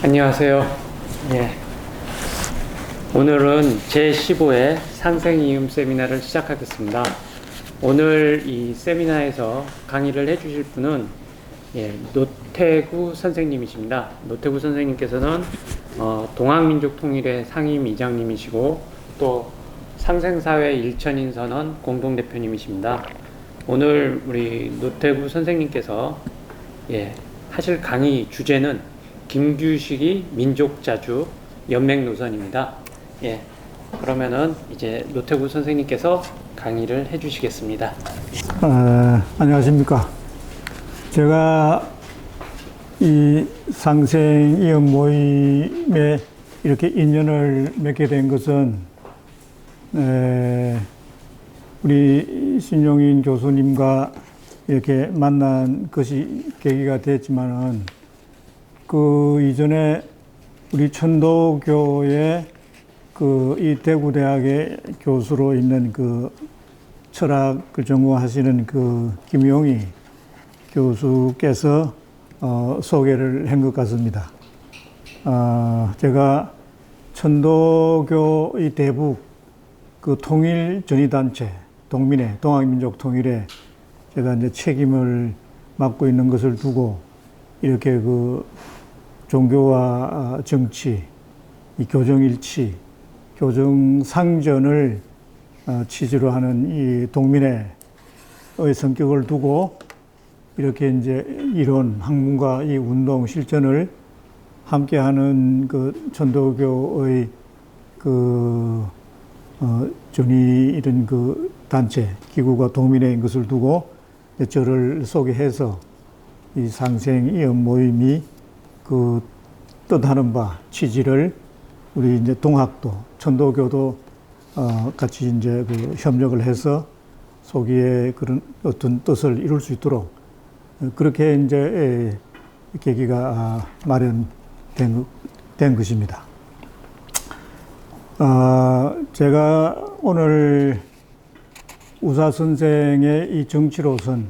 안녕하세요. 예. 오늘은 제15회 상생이음 세미나를 시작하겠습니다. 오늘 이 세미나에서 강의를 해주실 분은 노태구 선생님이십니다. 노태구 선생님께서는 동학민족통일회 상임이장님이시고 또 상생사회 일천인선언 공동대표님이십니다. 오늘 우리 노태구 선생님께서 하실 강의 주제는 김규식이 민족자주 연맹노선입니다. 그러면은 이제 노태구 선생님께서 강의를 해주시겠습니다. 안녕하십니까. 제가 이 상생이음 모임에 이렇게 인연을 맺게 된 것은 우리 신용인 교수님과 이렇게 만난 것이 계기가 됐지만은 그 이전에 우리 천도교의 이 대구대학의 교수로 있는 그 철학을 전공하시는 그 김용희 교수께서 소개를 한 것 같습니다. 제가 천도교 이 대북 그 통일 전위단체 동민회 동학민족 통일에 제가 이제 책임을 맡고 있는 것을 두고 이렇게 그 종교와 정치, 이 교정일치, 교정상전을 취지로 하는 이 동민회의 성격을 두고 이렇게 이제 이론, 학문과 이 운동, 실전을 함께하는 그 천도교의 전위 이런 그 단체, 기구가 동민회인 것을 두고 저를 소개해서 이 상생이음 모임이 그 뜻하는 바 취지를 우리 이제 동학도, 천도교도 같이 이제 그 협력을 해서 소기의 그런 어떤 뜻을 이룰 수 있도록 그렇게 이제 계기가 마련된 것입니다. 제가 오늘 우사 선생의 이 정치로선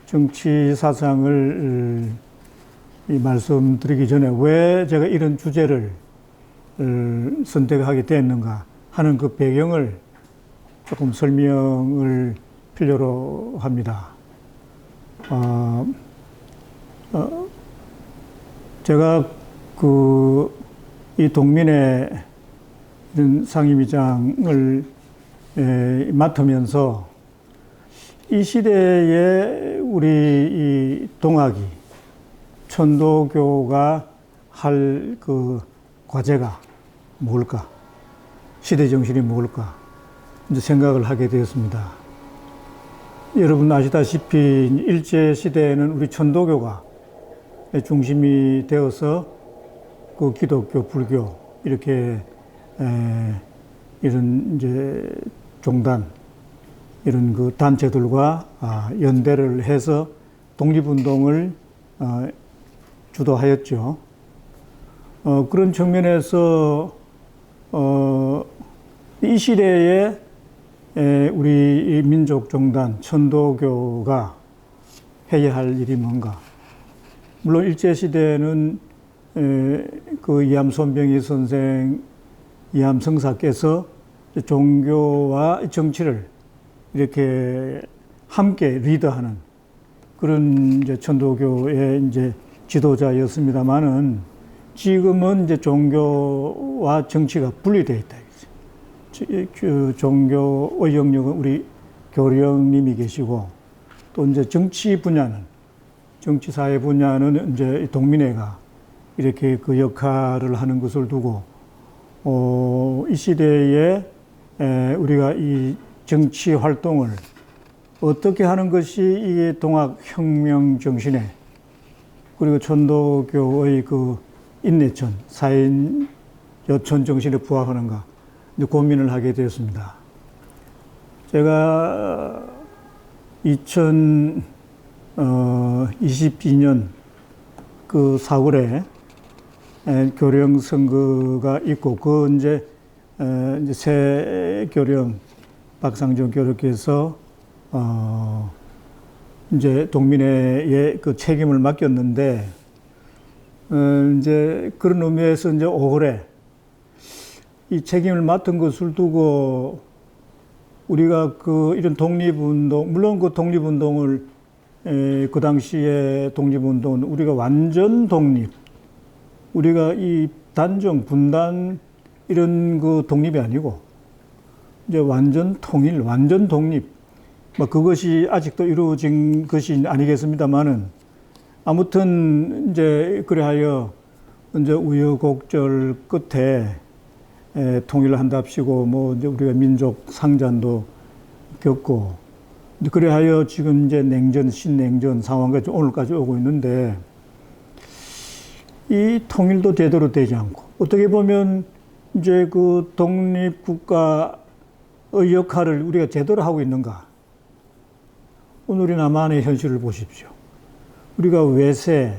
정치 사상을 말씀드리기 전에 왜 제가 이런 주제를 선택하게 됐는가 하는 그 배경을 조금 설명을 필요로 합니다. 제가 이 동민회 이런 상임위장을 맡으면서 이 시대에 우리 이 동학이 천도교가 할 그 과제가 뭘까? 시대 정신이 뭘까? 이제 생각을 하게 되었습니다. 여러분 아시다시피 일제 시대에는 우리 천도교가 중심이 되어서 그 기독교, 불교 이렇게 이런 이제 종단 이런 그 단체들과 연대를 해서 독립운동을 주도하였죠. 그런 측면에서 이 시대에 우리 민족종단 천도교가 해야 할 일이 뭔가. 물론 일제시대에는 그 이암 손병희 선생, 이암 성사께서 종교와 정치를 이렇게 함께 리더하는 그런 이제 천도교의 이제 지도자였습니다만은 지금은 이제 종교와 정치가 분리되어 있다. 그 종교의 영역은 우리 교령님이 계시고 또 이제 정치 분야는 정치 사회 분야는 이제 동민회가 이렇게 그 역할을 하는 것을 두고 이 시대에 우리가 이 정치 활동을 어떻게 하는 것이 이 동학 혁명 정신에 그리고 천도교의 그 인내천, 사인 여천 정신에 부합하는가 이제 고민을 하게 되었습니다. 제가 2022년 그 4월에 교령 선거가 있고 그 이제 새 교령 박상정 교령께서 이제 동민회에 그 책임을 맡겼는데 이제 그런 의미에서 이제 올해 이 책임을 맡은 것을 두고 우리가 그 이런 독립운동, 물론 그 독립운동을 그 당시에 독립운동은 우리가 완전 독립, 우리가 이 단정, 분단 이런 그 독립이 아니고 이제 완전 통일, 완전 독립, 뭐 그것이 아직도 이루어진 것이 아니겠습니다만은 아무튼 이제 그래하여 이제 우여곡절 끝에 통일을 한답시고 뭐 이제 우리가 민족 상잔도 겪고 그래하여 지금 이제 냉전, 신냉전 상황까지 오늘까지 오고 있는데 이 통일도 제대로 되지 않고 어떻게 보면 이제 그 독립국가의 역할을 우리가 제대로 하고 있는가? 오늘 우리 남한의 현실을 보십시오. 우리가 외세,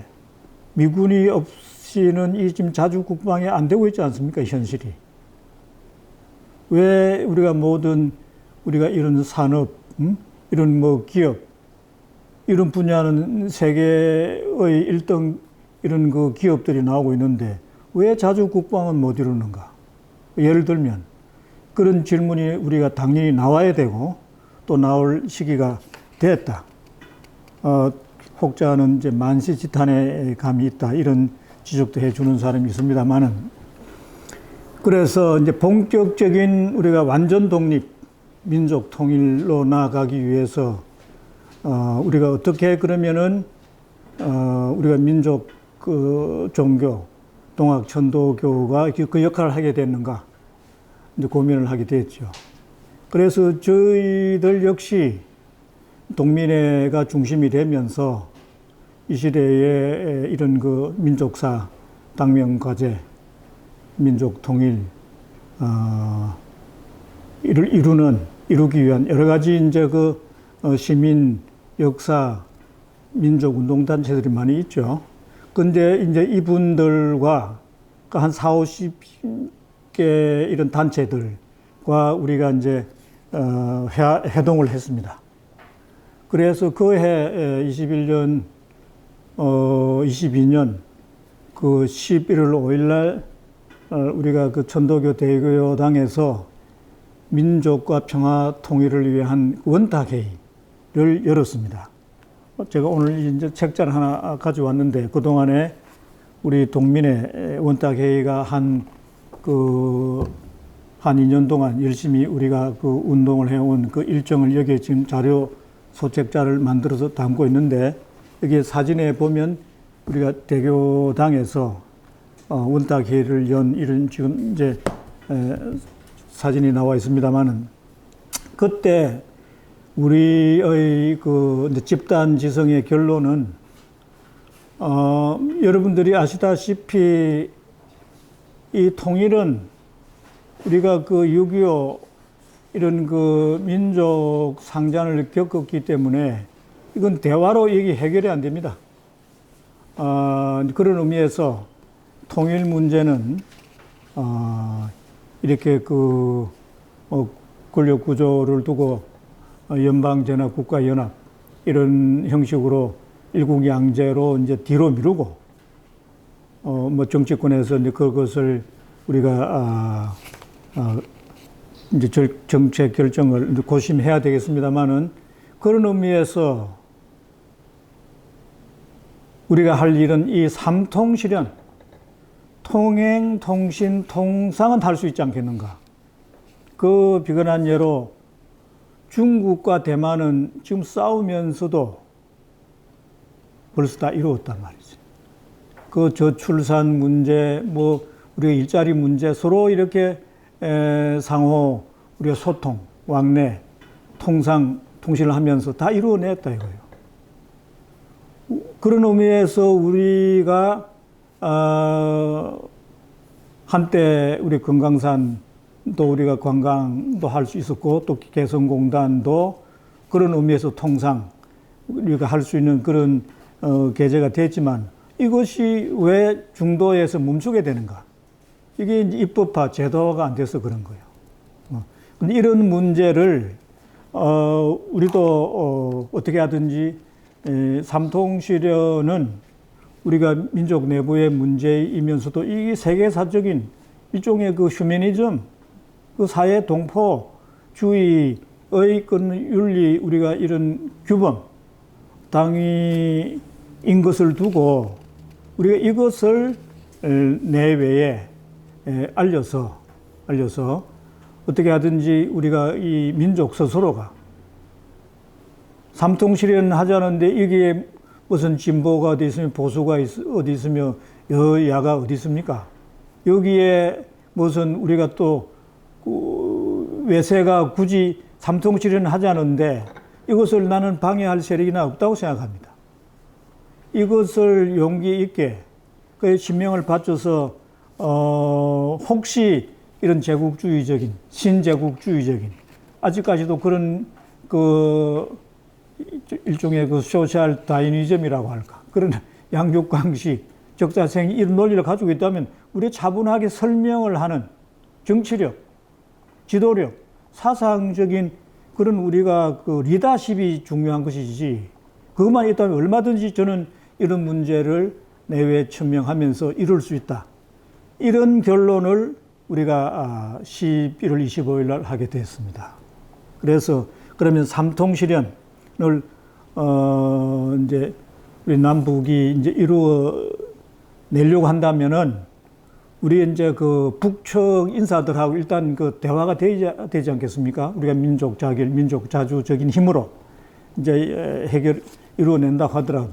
미군이 없이는 이 지금 자주 국방이 안 되고 있지 않습니까? 현실이. 왜 우리가 모든 우리가 이런 산업, 이런 뭐 기업, 이런 분야는 세계의 1등 이런 그 기업들이 나오고 있는데 왜 자주 국방은 못 이루는가? 예를 들면 그런 질문이 우리가 당연히 나와야 되고 또 나올 시기가 됐다. 혹자는 이제 만시지탄의 감이 있다 이런 지적도 해주는 사람이 있습니다만은 그래서 이제 본격적인 우리가 완전 독립, 민족 통일로 나아가기 위해서 우리가 어떻게 그러면은 우리가 민족 그 종교, 동학 천도교가 그 역할을 하게 됐는가 이제 고민을 하게 됐죠. 그래서 저희들 역시 동민회가 중심이 되면서 이 시대에 이런 그 민족사, 당명과제, 민족 통일, 이루기 위한 여러 가지 이제 그 시민, 역사, 민족 운동단체들이 많이 있죠. 근데 이제 이분들과 한 40, 50개 이런 단체들과 우리가 이제 회동을 했습니다. 그래서 그 해 22년 그 11월 5일 날 우리가 그 천도교 대교당에서 민족과 평화 통일을 위한 원탁회의를 열었습니다. 제가 오늘 이제 책자를 하나 가져왔는데 그동안에 우리 동민회 원탁회의가 한 2년 동안 열심히 우리가 그 운동을 해온 그 일정을 여기에 지금 자료 소책자를 만들어서 담고 있는데 여기 사진에 보면 우리가 대교당에서 원탁회의를 연 이런 지금 이제 사진이 나와 있습니다만은 그때 우리의 그 집단 지성의 결론은 여러분들이 아시다시피 이 통일은 우리가 그 6.25 이런 그 민족 상잔을 겪었기 때문에 이건 대화로 이게 해결이 안 됩니다. 그런 의미에서 통일 문제는 이렇게 그 권력 구조를 두고 연방제나 국가연합 이런 형식으로 일국양제로 이제 뒤로 미루고 뭐 정치권에서 이제 그것을 우리가 이제 정책 결정을 고심해야 되겠습니다만은 그런 의미에서 우리가 할 일은 이 삼통실현 통행, 통신, 통상은 할 수 있지 않겠는가. 그 비근한 예로 중국과 대만은 지금 싸우면서도 벌써 다 이루었단 말이죠. 그 저출산 문제, 뭐 우리가 일자리 문제 서로 이렇게 상호 우리가 소통, 왕래, 통상, 통신을 하면서 다 이루어냈다 이거예요. 그런 의미에서 우리가 한때 우리 금강산 또 우리가 관광도 할 수 있었고 또 개성공단도 그런 의미에서 통상 우리가 할 수 있는 그런 계제가 됐지만 이것이 왜 중도에서 멈추게 되는가? 이게 이제 입법화, 제도화가 안 돼서 그런 거예요. 근데 이런 문제를 우리도 어떻게 하든지 삼통실현은 우리가 민족 내부의 문제이면서도 이게 세계사적인 일종의 그 휴머니즘, 그 사회 동포주의의 그 윤리, 우리가 이런 규범, 당위인 것을 두고 우리가 이것을 내외에 알려서 어떻게 하든지 우리가 이 민족 스스로가 삼통실현 하자는데 이게 무슨 진보가 어디 있으며 보수가 어디 있으며 여야가 어디 있습니까? 여기에 무슨 우리가 또 외세가 굳이 삼통실현 하자는데 이것을 나는 방해할 세력이나 없다고 생각합니다. 이것을 용기 있게 그 신명을 바쳐서 혹시 이런 제국주의적인 신제국주의적인 아직까지도 그런 그 일종의 그 소셜 다이니즘이라고 할까 그런 양육강식 적자생 이런 논리를 가지고 있다면 우리 차분하게 설명을 하는 정치력, 지도력, 사상적인 그런 우리가 그 리더십이 중요한 것이지 그것만 있다면 얼마든지 저는 이런 문제를 내외에 천명하면서 이룰 수 있다. 이런 결론을 우리가 11월 25일 날 하게 됐습니다. 그래서 그러면 삼통실현을 이제 우리 남북이 이제 이루어 내려고 한다면은 우리 이제 그 북측 인사들하고 일단 그 대화가 되지 않겠습니까? 우리가 민족 자결, 민족 자주적인 힘으로 이제 해결 이루어낸다고 하더라도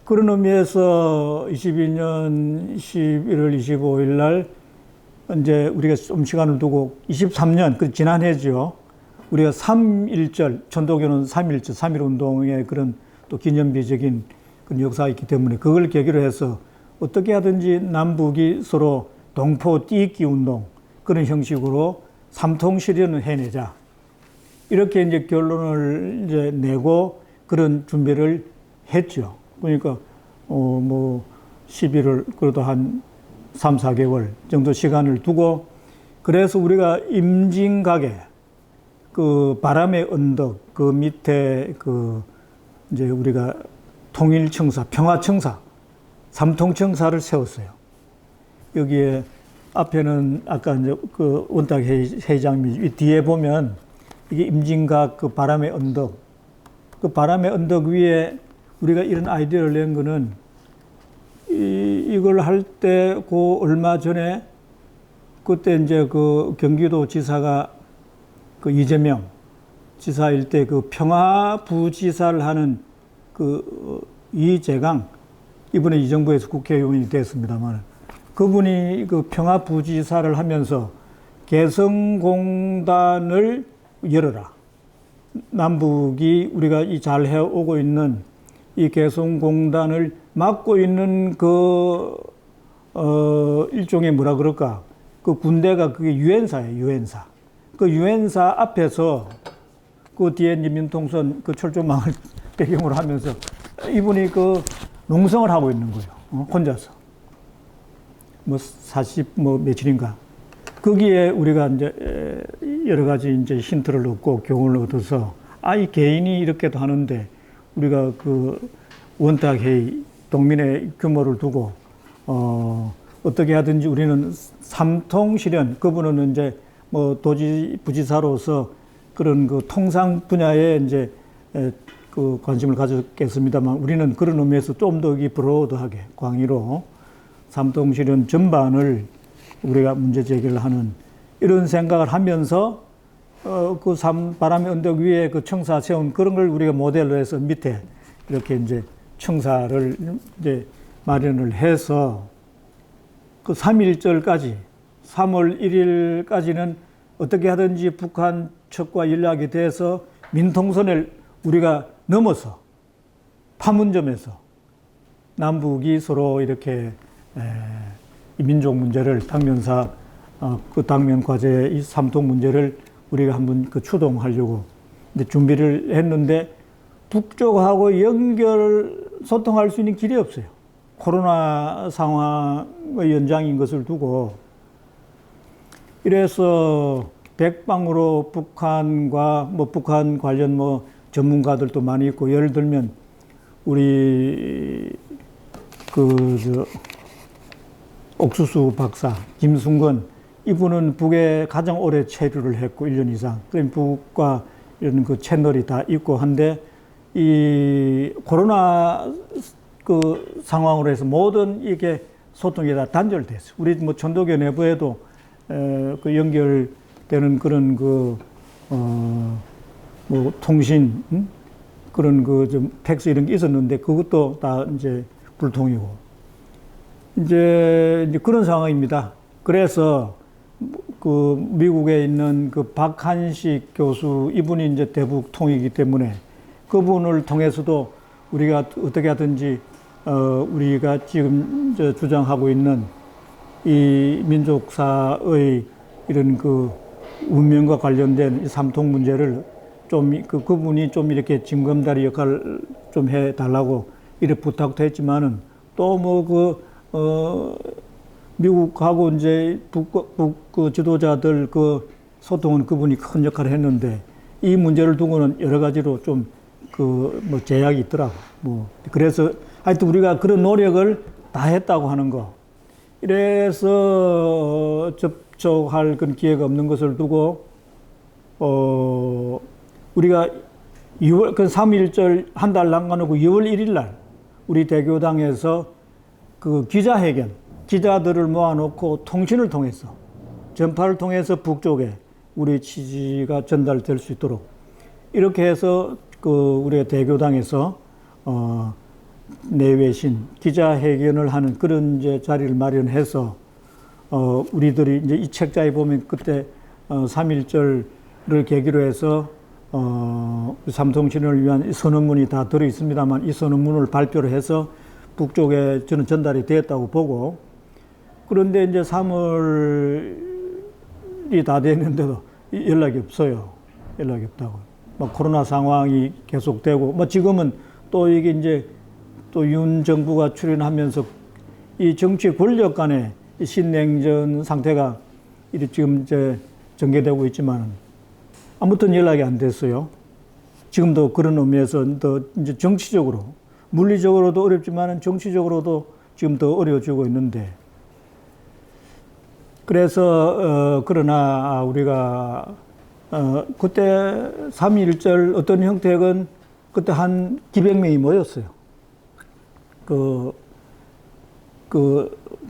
그런 의미에서 22년 11월 25일 날 이제 우리가 좀 시간을 두고 23년 그 지난해죠. 우리가 3.1절 천도교는 3.1절 3.1 운동의 그런 또 기념비적인 그런 역사가 있기 때문에 그걸 계기로 해서 어떻게 하든지 남북이 서로 동포 띠입기 운동 그런 형식으로 삼통실현을 해내자. 이렇게 이제 결론을 이제 내고 그런 준비를 했죠. 그러니까 뭐 11월 그래도 한 3, 4개월 정도 시간을 두고 그래서 우리가 임진각에 그 바람의 언덕 그 밑에 그 이제 우리가 통일청사, 평화청사, 삼통청사를 세웠어요. 여기에 앞에는 아까 이제 그 원탁 회장님이 뒤에 보면 이게 임진각 그 바람의 언덕 그 바람의 언덕 위에 우리가 이런 아이디어를 낸 거는 이걸 할 때 그 얼마 전에 그때 이제 그 경기도 지사가 그 이재명 지사일 때 그 평화부지사를 하는 그 이재강 이번에 이 정부에서 국회의원이 됐습니다만 그분이 그 평화부지사를 하면서 개성공단을 열어라. 남북이 우리가 이 잘 해오고 있는 이 개성공단을 막고 있는 그 일종의 뭐라 그럴까 그 군대가 그게 유엔사예요. 유엔사. 그 유엔사 앞에서 그 뒤에 민통선 그 철조망을 배경으로 하면서 이분이 그 농성을 하고 있는 거예요. 혼자서. 뭐 40 뭐 며칠인가. 거기에 우리가 이제 여러 가지 이제 힌트를 얻고 교훈을 얻어서 이 개인이 이렇게도 하는데 우리가 그 원탁회의 동민의 규모를 두고 어떻게 하든지 우리는 삼통실현 그분은 이제 뭐 도지부지사로서 그런 그 통상 분야에 이제 그 관심을 가졌겠습니다만 우리는 그런 의미에서 좀 더 브로드하게 광의로 삼통실현 전반을 우리가 문제 제기를 하는 이런 생각을 하면서 그 바람의 언덕 위에 그 청사 세운 그런 걸 우리가 모델로 해서 밑에 이렇게 이제 청사를 이제 마련을 해서 그 3.1절까지 3월 1일까지는 어떻게 하든지 북한 측과 연락이 돼서 민통선을 우리가 넘어서 판문점에서 남북이 서로 이렇게 이 민족 문제를 당면사 그 당면 과제 이 삼통 문제를 우리가 한번 그 추동하려고 이제 준비를 했는데 북쪽하고 소통할 수 있는 길이 없어요. 코로나 상황의 연장인 것을 두고 이래서 백방으로 북한과 뭐 북한 관련 뭐 전문가들도 많이 있고 예를 들면 우리 옥수수 박사, 김순건, 이분은 북에 가장 오래 체류를 했고, 1년 이상. 그럼 북과 이런 그 채널이 다 있고 한데, 이 코로나 그 상황으로 해서 모든 이게 소통이 다 단절됐어요. 우리 뭐 천도교 내부에도 그 연결되는 그런 뭐 통신, 그런 좀 팩스 이런 게 있었는데 그것도 다 이제 불통이고. 이제 그런 상황입니다. 그래서 그 미국에 있는 그 박한식 교수, 이분이 이제 대북 통이기 때문에 그분을 통해서도 우리가 어떻게 하든지 우리가 지금 주장하고 있는 이 민족사의 이런 그 운명과 관련된 이 삼통 문제를 좀 그분이 좀 이렇게 징검다리 역할을 좀 해달라고 이렇게 부탁도 했지만은 또 뭐 미국하고 이제 북 그 지도자들 그 소통은 그분이 큰 역할을 했는데 이 문제를 두고는 여러 가지로 좀 뭐 제약이 있더라고. 뭐 그래서 하여튼 우리가 그런 노력을 다 했다고 하는 거. 이래서 접촉할 그런 기회가 없는 것을 두고 우리가 2월 그 3.1절 한 달 남겨놓고 2월 1일 날 우리 대교당에서 그 기자회견, 기자들을 모아놓고 통신을 통해서 전파를 통해서 북쪽에 우리 취지가 전달될 수 있도록 이렇게 해서 그 우리가 대교당에서 내외신 기자회견을 하는 그런 이제 자리를 마련해서 우리들이 이제 이 책자에 보면 그때 3.1절을 계기로 해서 삼통신을 위한 선언문이 다 들어 있습니다만 이 선언문을 발표를 해서 북쪽에 저는 전달이 되었다고 보고 그런데 이제 3월이 다 됐는데도 연락이 없어요. 연락이 없다고. 막 코로나 상황이 계속되고 뭐 지금은 또 이게 이제 또 윤 정부가 출연하면서 이 정치 권력 간의 신냉전 상태가 이렇게 지금 이제 전개되고 있지만 아무튼 연락이 안 됐어요. 지금도 그런 의미에서 더 이제 정치적으로 물리적으로도 어렵지만 정치적으로도 지금 더 어려워지고 있는데 그래서 그러나 우리가 그때 3.1절 어떤 형태건 그때 한 기백 명이 모였어요.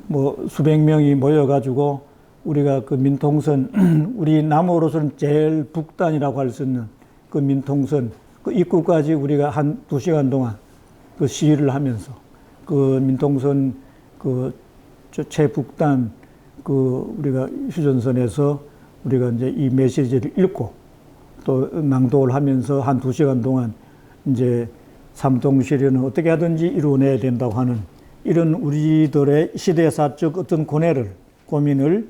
뭐 수백 명이 모여가지고 우리가 그 민통선 우리 남으로서는 제일 북단이라고 할 수 있는 그 민통선 그 입구까지 우리가 한 2시간 동안 그 시위를 하면서 그 민통선 그 최북단 그 우리가 휴전선에서 우리가 이제 이 메시지를 읽고 또 낭독을 하면서 한 2시간 동안 이제 삼통실현은 어떻게 하든지 이루어내야 된다고 하는 이런 우리들의 시대사적 어떤 고민을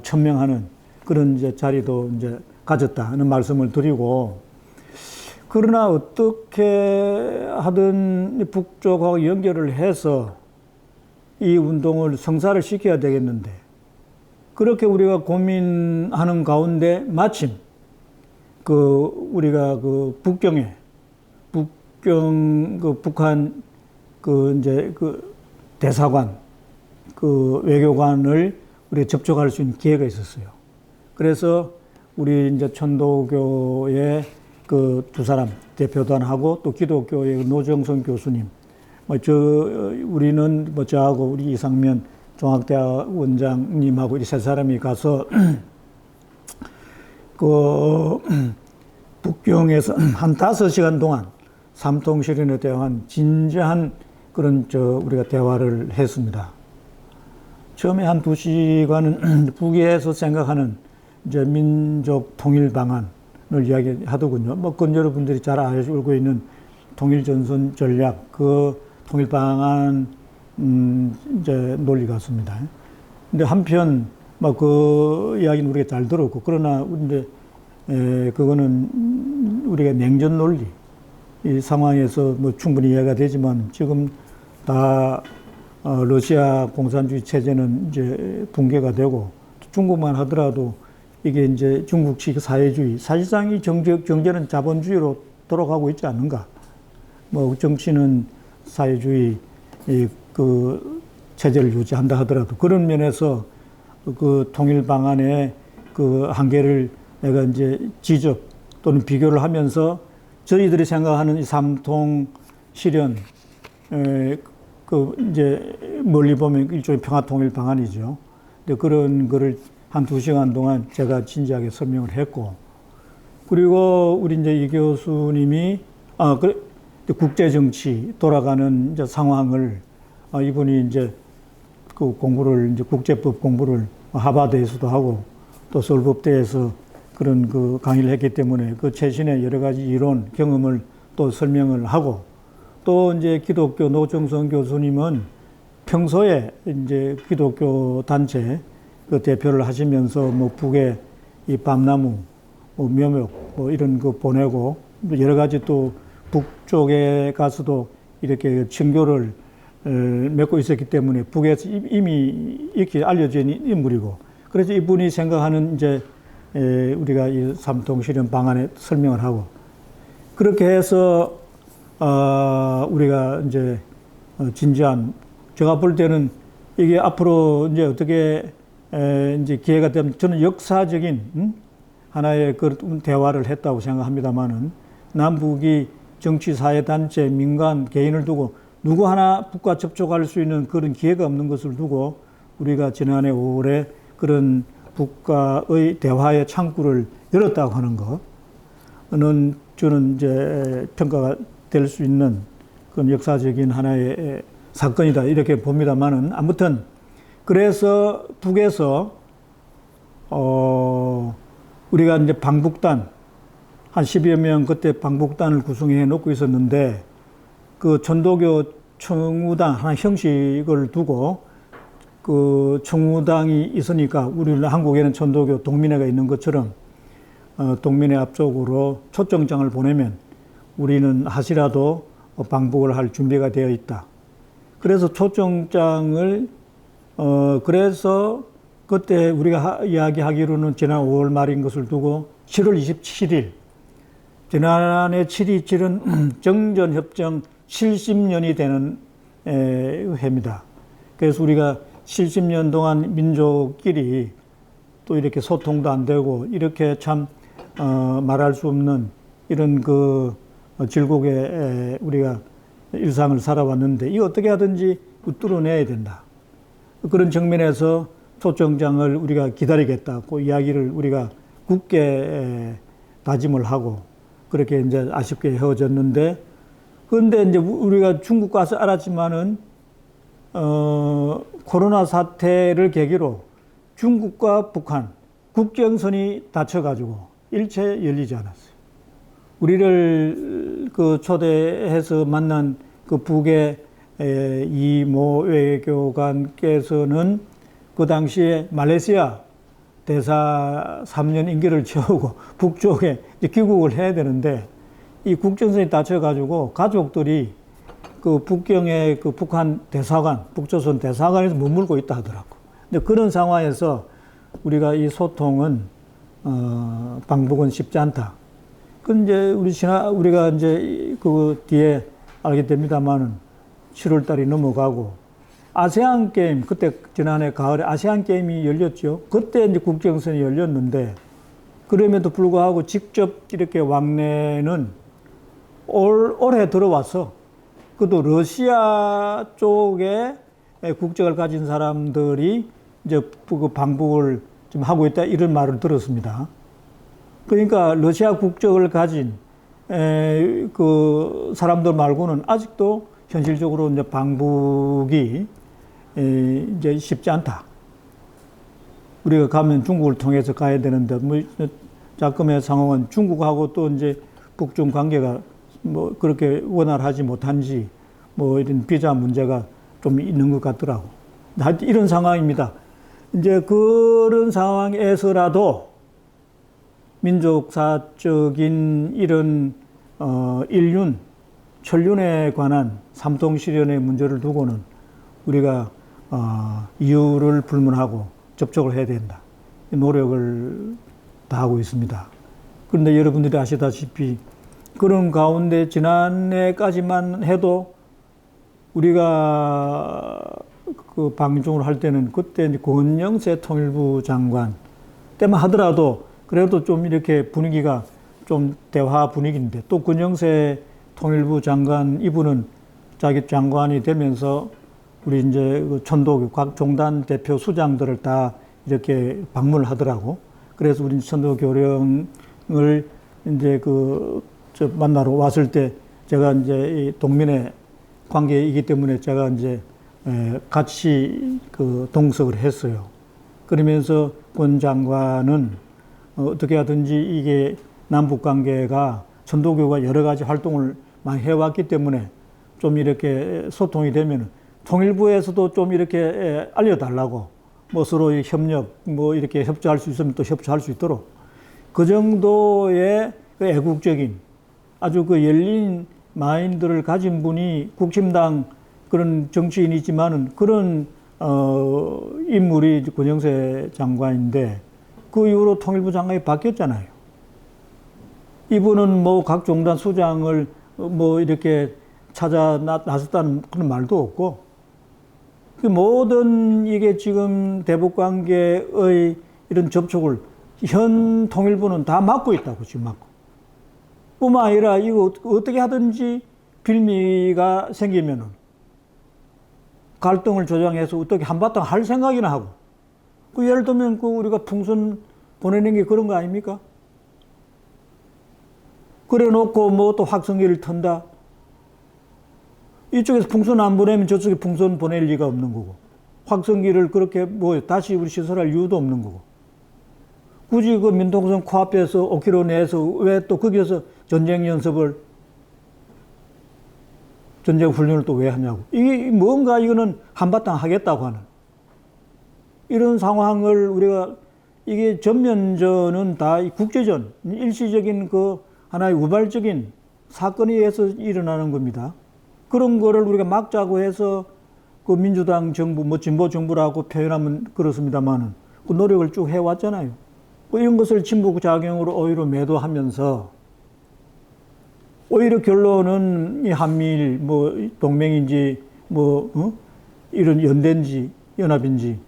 천명하는 그런 이제 자리도 이제 가졌다는 말씀을 드리고 그러나 어떻게 하든 북쪽하고 연결을 해서 이 운동을 성사를 시켜야 되겠는데 그렇게 우리가 고민하는 가운데 마침 우리가 북경에 북한 이제 대사관 외교관을 우리가 접촉할 수 있는 기회가 있었어요. 그래서 우리 이제 천도교의 두 사람 대표단하고 또 기독교의 노정선 교수님 우리는 저하고 우리 이상면 종합대학 원장님하고 이 세 사람이 가서 북경에서 한 5시간 동안 삼통실현에 대한 진지한 그런 우리가 대화를 했습니다. 처음에 한 2시간은 북에서 생각하는 이제 민족 통일 방안을 이야기하더군요. 뭐 그건 여러분들이 잘 알고 있는 통일전선 전략 그 통일 방안 이제 논리 같습니다. 근데 한편 막 그 이야기는 우리가 잘 들었고 그러나 근데 그거는 우리가 냉전 논리 이 상황에서 뭐 충분히 이해가 되지만 지금 다 러시아 공산주의 체제는 이제 붕괴가 되고 중국만 하더라도 이게 이제 중국식 사회주의 사실상 이 경제는 자본주의로 돌아가고 있지 않는가. 뭐 정치는 사회주의 그 체제를 유지한다 하더라도 그런 면에서 그 통일 방안의 그 한계를 내가 이제 지적 또는 비교를 하면서 저희들이 생각하는 이 삼통 실현, 그 이제 멀리 보면 일종의 평화 통일 방안이죠. 근데 그런 거를 한 2시간 동안 제가 진지하게 설명을 했고, 그리고 우리 이제 이 교수님이 국제 정치 돌아가는 이제 상황을 이분이 이제 그 공부를 이제 국제법 공부를 하버드에서도 하고 또 서울법대에서 그런 그 강의를 했기 때문에 그 최신의 여러 가지 이론 경험을 또 설명을 하고, 또 이제 기독교 노정선 교수님은 평소에 이제 기독교 단체 그 대표를 하시면서 뭐 북에 이 밤나무, 뭐 묘목 뭐 이런 거 보내고 여러 가지 또 북쪽에 가서도 이렇게 친교를 맺고 있었기 때문에 북에서 이미 이렇게 알려진 인물이고, 그래서 이분이 생각하는 이제 우리가 이 삼통 실현 방안에 설명을 하고, 그렇게 해서 우리가 이제 진지한, 제가 볼 때는 이게 앞으로 이제 어떻게 이제 기회가 되면 저는 역사적인 하나의 그 대화를 했다고 생각합니다만은, 남북이 정치, 사회, 단체, 민간, 개인을 두고 누구 하나 북과 접촉할 수 있는 그런 기회가 없는 것을 두고 우리가 지난해 5월에 그런 북과의 대화의 창구를 열었다고 하는 것은 저는 이제 평가가 될 수 있는 그런 역사적인 하나의 사건이다 이렇게 봅니다만은, 아무튼 그래서 북에서 우리가 이제 방북단 한 10여 명 그때 방북단을 구성해 놓고 있었는데, 그 전도교 청우당 하나 형식을 두고 그 청우당이 있으니까 우리 한국에는 전도교 동민회가 있는 것처럼 동민회 앞쪽으로 초청장을 보내면 우리는 하시라도 방북을 할 준비가 되어 있다. 그래서 초청장을 그래서 그때 우리가 이야기하기로는 지난 5월 말인 것을 두고 7월 27일, 지난해 7.27은 정전협정 70년이 되는 해입니다. 그래서 우리가 70년 동안 민족끼리 또 이렇게 소통도 안 되고 이렇게 참 말할 수 없는 이런 그 질곡의 우리가 일상을 살아왔는데, 이 어떻게 하든지 뚫어내야 된다. 그런 측면에서 초청장을 우리가 기다리겠다고 이야기를 우리가 굳게 다짐을 하고 그렇게 이제 아쉽게 헤어졌는데, 그런데 이제 우리가 중국 가서 알았지만은 코로나 사태를 계기로 중국과 북한 국경선이 닫혀가지고 일체 열리지 않았어요. 우리를 그 초대해서 만난 그 북의 이모 외교관께서는 그 당시에 말레이시아 대사 3년 임기를 채우고 북쪽에 이제 귀국을 해야 되는데, 이 국경선이 닫혀가지고 가족들이 그 북경의 그 북한 대사관, 북조선 대사관에서 머물고 있다 하더라고. 근데 그런 상황에서 우리가 이 소통은 방북은 쉽지 않다. 그 이제 우리가 이제 그 뒤에 알게 됩니다만은 7월 달이 넘어가고 아세안 게임, 그때 지난해 가을에 아세안 게임이 열렸죠. 그때 이제 국경선이 열렸는데, 그럼에도 불구하고 직접 이렇게 왕래는 올해 들어와서, 그것도 러시아 쪽에 국적을 가진 사람들이 이제 그 방북을 좀 하고 있다 이런 말을 들었습니다. 그러니까 러시아 국적을 가진 그 사람들 말고는 아직도 현실적으로 이제 방북이 이제 쉽지 않다. 우리가 가면 중국을 통해서 가야 되는데, 뭐 자금의 상황은 중국하고 또 이제 북중 관계가 뭐 그렇게 원활하지 못한지 뭐 이런 비자 문제가 좀 있는 것 같더라고. 하여튼 이런 상황입니다. 이제 그런 상황에서라도 민족사적인 이런 인륜, 천륜에 관한 삼통 실현의 문제를 두고는 우리가 이유를 불문하고 접촉을 해야 된다. 노력을 다하고 있습니다. 그런데 여러분들이 아시다시피 그런 가운데 지난해까지만 해도 우리가 그 방중을 할 때는 그때 이제 권영세 통일부 장관 때만 하더라도 그래도 좀 이렇게 분위기가 좀 대화 분위기인데 또 권영세 통일부 장관 이분은 자기 장관이 되면서 우리 이제 그 천도교 각 종단 대표 수장들을 다 이렇게 방문을 하더라고. 그래서 우리 천도교령을 이제 저 만나러 왔을 때 제가 이제 이 동민의 관계이기 때문에 제가 이제 같이 그 동석을 했어요. 그러면서 권 장관은 어떻게 하든지 이게 남북 관계가 천도교가 여러 가지 활동을 많이 해왔기 때문에 좀 이렇게 소통이 되면 통일부에서도 좀 이렇게 알려달라고 뭐 서로 협력 뭐 이렇게 협조할 수 있으면 또 협조할 수 있도록 그 정도의 그 애국적인 아주 그 열린 마인드를 가진 분이 국힘당 그런 정치인이지만은 그런 인물이 권영세 장관인데 그 이후로 통일부 장관이 바뀌었잖아요. 이분은 뭐 각 종단 수장을 뭐 이렇게 찾아 나섰다는 그런 말도 없고 그 모든 이게 지금 대북 관계의 이런 접촉을 현 통일부는 다 막고 있다고 지금 막고. 뿐만 아니라 이거 어떻게 하든지 빌미가 생기면은 갈등을 조장해서 어떻게 한바탕 할 생각이나 하고. 그 예를 들면 그 우리가 풍선 보내는 게 그런 거 아닙니까? 그래 놓고 뭐 또 확성기를 턴다. 이쪽에서 풍선 안 보내면 저쪽에 풍선 보낼 리가 없는 거고. 확성기를 그렇게 뭐 다시 우리 시설할 이유도 없는 거고. 굳이 그 민통선 코앞에서 5km 내에서 왜 또 거기서 전쟁 연습을, 전쟁 훈련을 또 왜 하냐고. 이게 뭔가 이거는 한바탕 하겠다고 하는. 이런 상황을 우리가 이게 전면전은 다 국제전, 일시적인 그 하나의 우발적인 사건에 의해서 일어나는 겁니다. 그런 거를 우리가 막자고 해서 그 민주당 정부, 뭐 진보 정부라고 표현하면 그렇습니다만은 그 노력을 쭉 해왔잖아요. 뭐 이런 것을 친북 작용으로 오히려 매도하면서 오히려 결론은 이 한미일 뭐 동맹인지 뭐 이런 연대인지 연합인지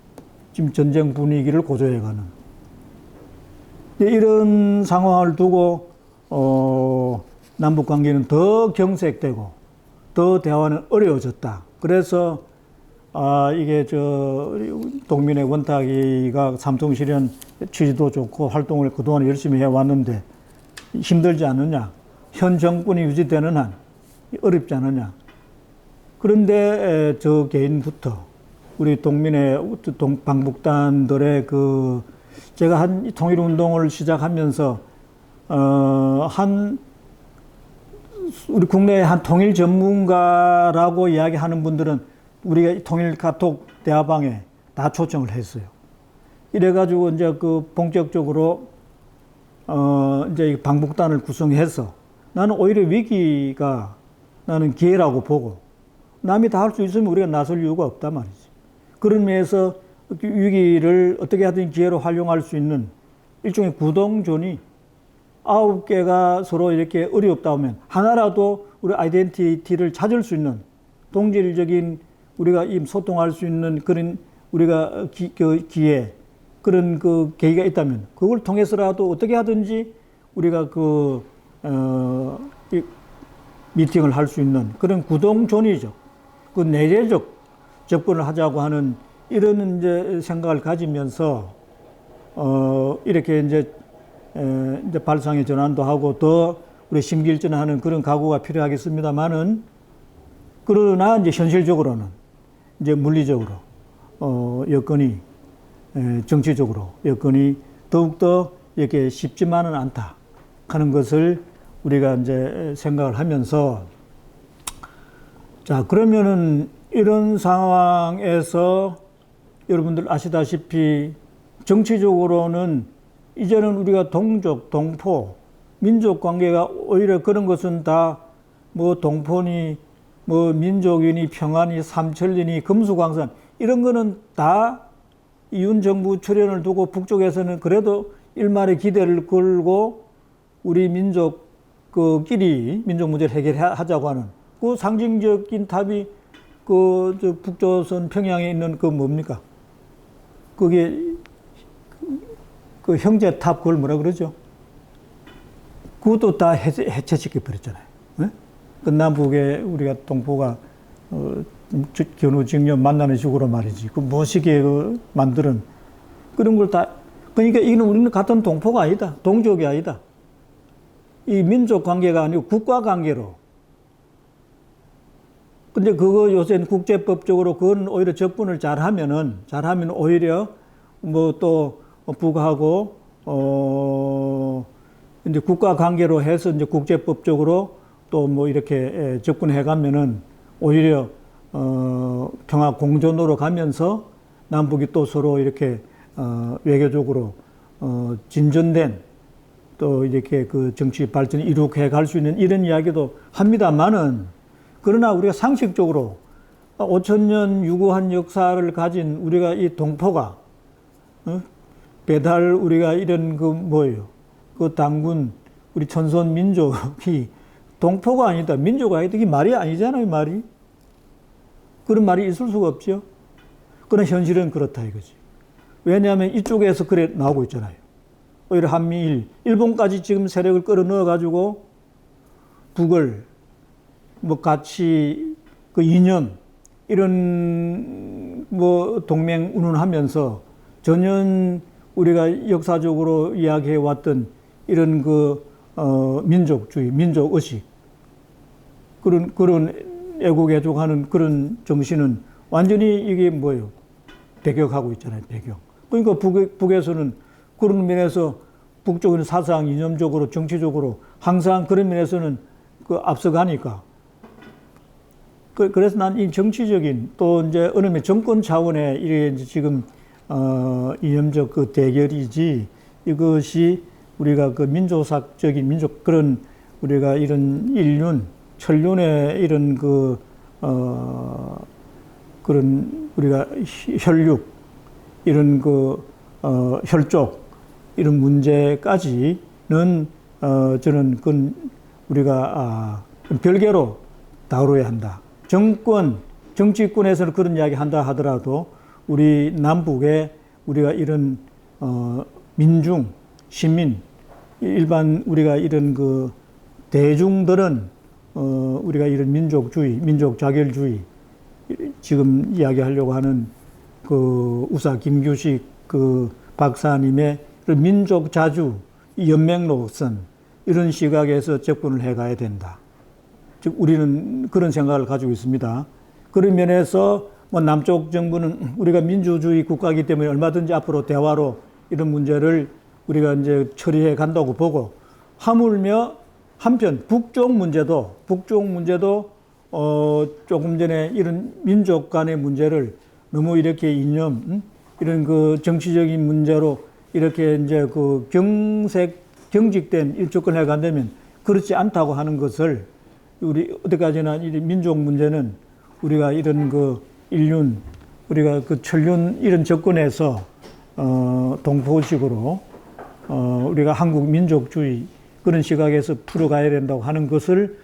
지금 전쟁 분위기를 고조해가는 이런 상황을 두고 남북 관계는 더 경색되고 더 대화는 어려워졌다. 그래서 이게 저 동민의 원탁이가 삼통실현 취지도 좋고 활동을 그동안 열심히 해왔는데 힘들지 않느냐? 현 정권이 유지되는 한 어렵지 않느냐? 그런데 저 개인부터 우리 동민의 방북단들의 그 제가 한 통일운동을 시작하면서 우리 국내의 한 통일 전문가라고 이야기하는 분들은 우리가 통일 카톡 대화방에 다 초청을 했어요. 이래가지고 이제 그 본격적으로 이제 방북단을 구성해서 나는 오히려 위기가 나는 기회라고 보고 남이 다 할 수 있으면 우리가 나설 이유가 없단 말이지. 그런 면에서 위기를 어떻게 하든 기회로 활용할 수 있는 일종의 구동존이 9개가 서로 이렇게 어렵다 하면 하나라도 우리 아이덴티티를 찾을 수 있는 동질적인 우리가 소통할 수 있는 그런 우리가 기회 그런 그 계기가 있다면 그걸 통해서라도 어떻게 하든지 우리가 미팅을 할 수 있는 그런 구동존이죠. 그 내재적 접근을 하자고 하는 이런 이제 생각을 가지면서 이렇게 이제 발상의 전환도 하고 더 우리 심기일전하는 그런 각오가 필요하겠습니다만은 그러나 이제 현실적으로는 이제 물리적으로 여건이 정치적으로 여건이 더욱더 이렇게 쉽지만은 않다 하는 것을 우리가 이제 생각을 하면서 자 그러면은 이런 상황에서 여러분들 아시다시피 정치적으로는 이제는 우리가 동족, 동포, 민족 관계가 오히려 그런 것은 다 뭐 동포니 뭐 민족이니 평안이 삼천리니 금수광산 이런 거는 다 윤 정부 출연을 두고 북쪽에서는 그래도 일말의 기대를 걸고 우리 민족 끼리 민족 문제를 해결하자고 하는 그 상징적인 답이 저 북조선 평양에 있는 그 뭡니까? 그게 그 형제탑 그걸 뭐라 그러죠? 그것도 다 해체시켜 버렸잖아요. 네? 그 남북에 우리가 동포가 견우직녀 만나는 식으로 말이지. 그 멋있게 만드는 그런 걸 다. 그러니까 이거는 우리는 같은 동포가 아니다. 동족이 아니다. 이 민족 관계가 아니고 국가 관계로. 근데 그거 요새는 국제법적으로 그건 오히려 접근을 잘하면 오히려 뭐 또 북하고 이제 국가 관계로 해서 이제 국제법적으로 또 뭐 이렇게 접근해 가면은 오히려 평화 공존으로 가면서 남북이 또 서로 이렇게 외교적으로 진전된 또 이렇게 그 정치 발전을 이룩해 갈 수 있는 이런 이야기도 합니다만은 그러나 우리가 상식적으로 5,000년 유구한 역사를 가진 우리가 이 동포가 배달 우리가 이런 그 뭐예요? 그 당군 우리 천손 민족이 동포가 아니다, 민족이 아니다. 이게 말이 아니잖아요, 말이. 그런 말이 있을 수가 없죠. 그런 현실은 그렇다 이거지. 왜냐하면 이쪽에서 그래 나오고 있잖아요. 오히려 한미일, 일본까지 지금 세력을 끌어넣어 가지고 북을 뭐 같이 그 이념 이런 뭐 동맹 운운하면서 전혀 우리가 역사적으로 이야기해 왔던 이런 그 민족주의, 민족의식 그런 애국애족하는 그런 정신은 완전히 이게 뭐예요? 배격하고 있잖아요, 배격. 그러니까 북에서는 그런 면에서 북쪽은 사상, 이념적으로, 정치적으로 항상 그런 면에서는 그 앞서가니까. 그래서 난 이 정치적인 또 이제 어느 면 정권 차원의 이게 이제 지금 이념적 그 대결이지 이것이 우리가 그 민족사적인 민족 그런 우리가 이런 인륜, 천륜의 이런 그런 우리가 혈육 이런 혈족 이런 문제까지는 저는 그건 우리가 별개로 다뤄야 한다. 정치권에서는 그런 이야기 한다 하더라도 우리 남북에 우리가 이런 민중, 시민, 일반 우리가 이런 그 대중들은 우리가 이런 민족주의, 민족 자결주의 지금 이야기하려고 하는 그 우사 김규식 그 박사님의 민족 자주 연맹로선 이런 시각에서 접근을 해가야 된다. 즉 우리는 그런 생각을 가지고 있습니다. 그런 면에서 뭐 남쪽 정부는 우리가 민주주의 국가이기 때문에 얼마든지 앞으로 대화로 이런 문제를 우리가 이제 처리해 간다고 보고 하물며 한편 북쪽 문제도 조금 전에 이런 민족 간의 문제를 너무 이렇게 이념 이런 그 정치적인 문제로 이렇게 이제 그 경직된 접근해 간다면 그렇지 않다고 하는 것을 우리 어디까지나 이 민족 문제는 우리가 이런 그 인륜, 우리가 그 천륜 이런 접근에서 동포식으로 우리가 한국 민족주의 그런 시각에서 풀어가야 된다고 하는 것을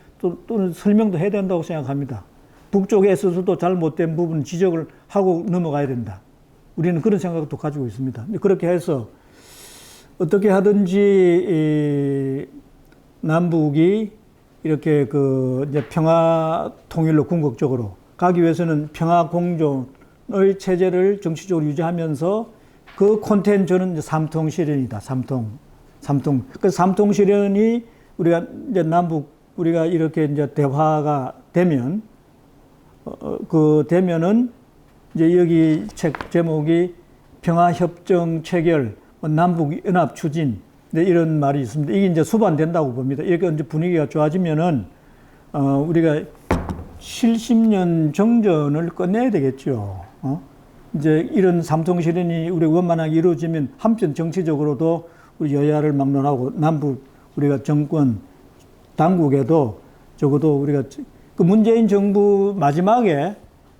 또는 설명도 해야 된다고 생각합니다. 북쪽에 있어서도 잘못된 부분 지적을 하고 넘어가야 된다. 우리는 그런 생각도 가지고 있습니다. 그렇게 해서 어떻게 하든지 남북이 이렇게 그 이제 평화 통일로 궁극적으로 가기 위해서는 평화 공존의 체제를 정치적으로 유지하면서 그 콘텐츠는 이제 삼통 실현이다. 삼통. 그 삼통 실현이 우리가 이제 남북 우리가 이렇게 이제 대화가 되면 되면은 이제 여기 책 제목이 평화협정 체결 남북 연합 추진 이런 말이 있습니다. 이게 이제 수반된다고 봅니다. 이렇게 이제 분위기가 좋아지면은 우리가 70년 정전을 끝내야 되겠죠. 이제 이런 삼통 실현이 우리 원만하게 이루어지면 한편 정치적으로도 우리 여야를 막론하고 남북 우리가 정권 당국에도 적어도 우리가 그 문재인 정부 마지막에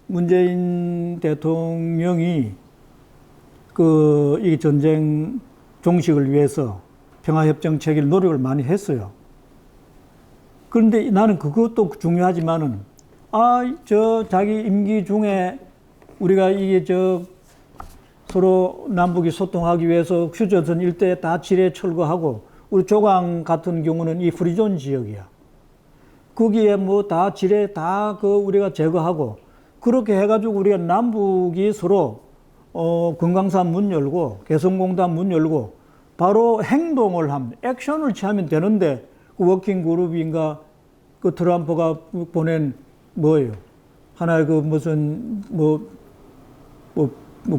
문재인 대통령이 이 전쟁 종식을 위해서 평화협정 체결 노력을 많이 했어요. 그런데 나는 그것도 중요하지만은 자기 임기 중에 우리가 이게 서로 남북이 소통하기 위해서 휴전선 일대에 다 지뢰 철거하고, 우리 조강 같은 경우는 이 프리존 지역이야. 거기에 뭐 다 지뢰 다 우리가 제거하고, 그렇게 해가지고 우리가 남북이 서로 금강산 문 열고 개성공단 문 열고 바로 행동을 하면, 액션을 취하면 되는데, 그 워킹 그룹인가 그 트럼프가 보낸 뭐예요? 하나의 그 무슨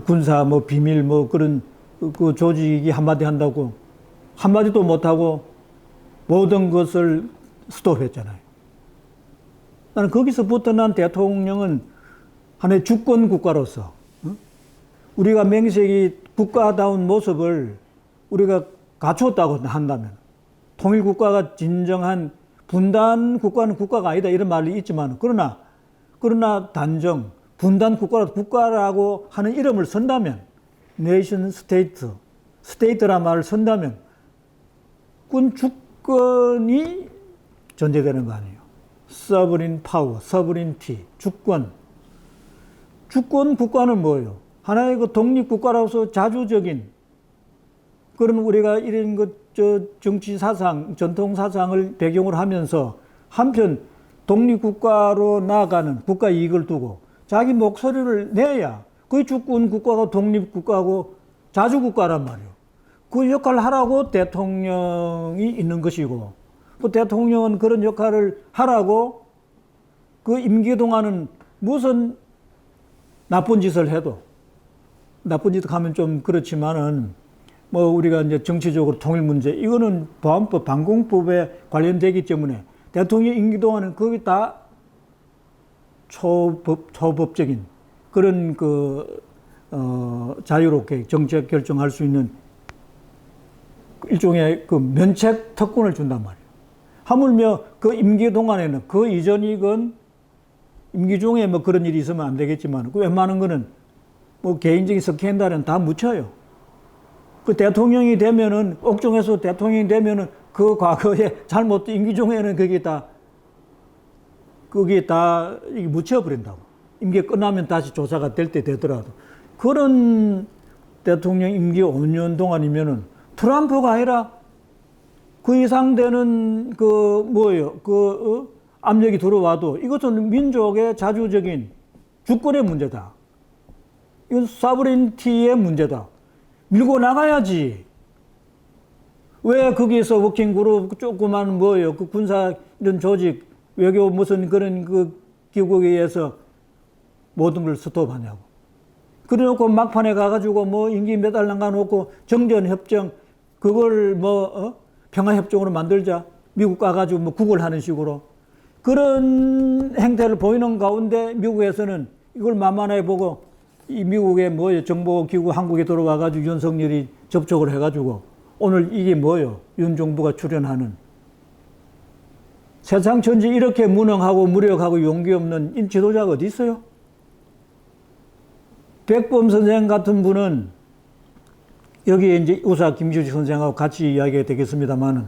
군사 비밀 그런 그 조직이 한마디 한다고 한마디도 못하고 모든 것을 스톱했잖아요. 나는 거기서부터 난 대통령은 하나의 주권 국가로서 우리가 맹세히 국가다운 모습을 우리가 갖추었다고 한다면, 통일 국가가 진정한 분단 국가는 국가가 아니다 이런 말이 있지만, 그러나 단정 분단 국가라고 하는 이름을 선다면, 네이션 스테이트, 스테이트란 말을 선다면 군 주권이 전제되는 거 아니에요. 서브린 파워, 서브린티, 주권 국가는 뭐예요? 하나의 그 독립 국가로서 자주적인 그런 우리가 이런 정치 사상, 전통 사상을 배경으로 하면서 한편 독립 국가로 나아가는 국가 이익을 두고 자기 목소리를 내야 그 주권 국가가 독립 국가고 자주 국가란 말이에요. 그 역할을 하라고 대통령이 있는 것이고, 그 대통령은 그런 역할을 하라고 그 임기 동안은 무슨 나쁜 짓을 해도, 나쁜 짓 하면 좀 그렇지만은 우리가 이제 정치적으로 통일 문제, 이거는 보안법, 방공법에 관련되기 때문에 대통령 임기 동안은 거기 다 초법적인 그런 자유롭게 정책 결정할 수 있는 일종의 그 면책 특권을 준단 말이에요. 하물며 그 임기 동안에는 그 이전이건 임기 중에 그런 일이 있으면 안 되겠지만, 그 웬만한 거는 개인적인 스캔들은 다 묻혀요. 그 대통령이 되면은, 옥중에서 대통령이 되면은 그 과거에 잘못 임기 중에는 거기에 다 묻혀버린다고. 임기 끝나면 다시 조사가 될 때 되더라도. 그런 대통령 임기 5년 동안이면은 트럼프가 아니라 그 이상 되는 압력이 들어와도 이것은 민족의 자주적인 주권의 문제다. 이건 서브린티의 문제다. 밀고 나가야지. 왜 거기에서 워킹그룹 조그만 그 군사 이런 조직, 외교 무슨 그런 기구에 의해서 모든 걸 스톱하냐고. 그래 놓고 막판에 가가지고 임기 몇 달 남겨놓고 정전협정, 그걸 평화협정으로 만들자. 미국 가가지고 구걸 하는 식으로. 그런 행태를 보이는 가운데 미국에서는 이걸 만만하게 보고, 이 미국의 정보기구 한국에 들어와가지고 윤석열이 접촉을 해가지고 오늘 이게 윤 정부가 출연하는, 세상 전체 이렇게 무능하고 무력하고 용기 없는 지도자가 어디 있어요? 백범 선생 같은 분은 여기에 이제 우사 김규식 선생하고 같이 이야기가 되겠습니다만은,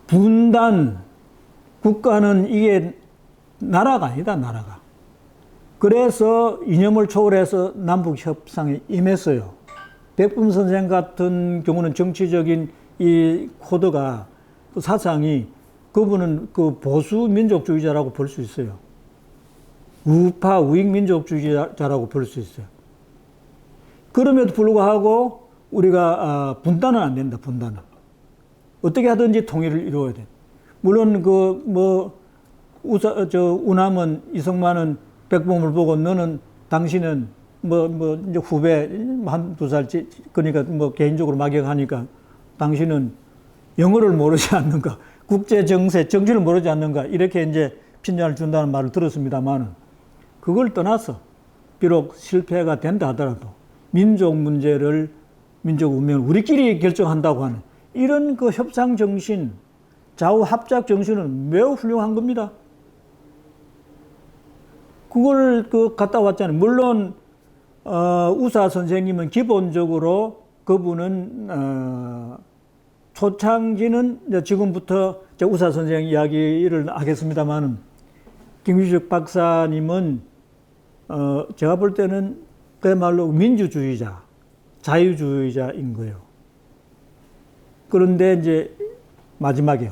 분단 국가는 이게 나라가 아니다, 나라가. 그래서 이념을 초월해서 남북 협상에 임했어요. 백범 선생 같은 경우는 정치적인 이 코드가, 그 사상이, 그분은 그 보수 민족주의자라고 볼 수 있어요. 우파 우익 민족주의자라고 볼 수 있어요. 그럼에도 불구하고 우리가 분단은 안 된다. 분단은 어떻게 하든지 통일을 이루어야 돼. 물론 우남은, 이성만은 백범을 보고 너는, 당신은 이제 후배 한두 살, 그러니까 개인적으로 막역하니까 당신은 영어를 모르지 않는가, 국제 정세, 정치를 모르지 않는가, 이렇게 이제 핀잔을 준다는 말을 들었습니다만, 그걸 떠나서 비록 실패가 된다 하더라도 민족 문제를, 민족 운명을 우리끼리 결정한다고 하는 이런 그 협상 정신, 좌우 합작 정신은 매우 훌륭한 겁니다. 그걸 갔다 왔잖아요. 물론 우사 선생님은 기본적으로 그분은 초창기는 지금부터 우사 선생 이야기를 하겠습니다만은, 김규식 박사님은 제가 볼 때는 그야말로 민주주의자, 자유주의자인 거예요. 그런데 이제 마지막에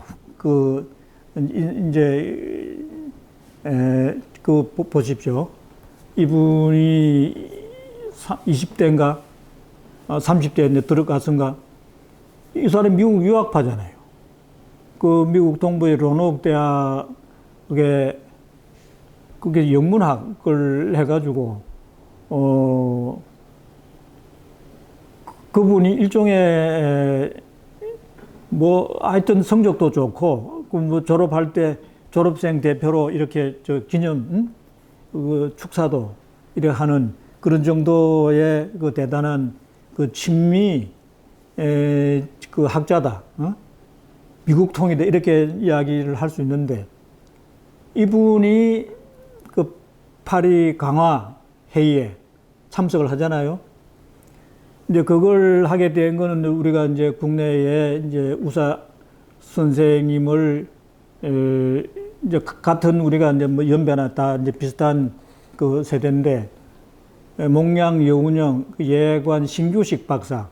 보십시오. 이분이 20대인가 30대에 들어갔은가, 이 사람이 미국 유학파잖아요. 그 미국 동부의 로녹 대학에 그게 영문학을 해가지고 그분이 일종의 뭐 하여튼 성적도 좋고 그 뭐 졸업할 때 졸업생 대표로 이렇게 저 기념 그 축사도 이렇게 하는 그런 정도의 그 대단한 그 친미 그 학자다. 미국 통일다 이렇게 이야기를 할 수 있는데, 이분이 그 파리 강화 회의에 참석을 하잖아요. 이제 그걸 하게 된 거는 우리가 이제 국내에 이제 우사 선생님을 이제 같은 우리가 이제 뭐 연배나 다 이제 비슷한 그 세대인데, 몽양 여운영, 예관 신규식 박사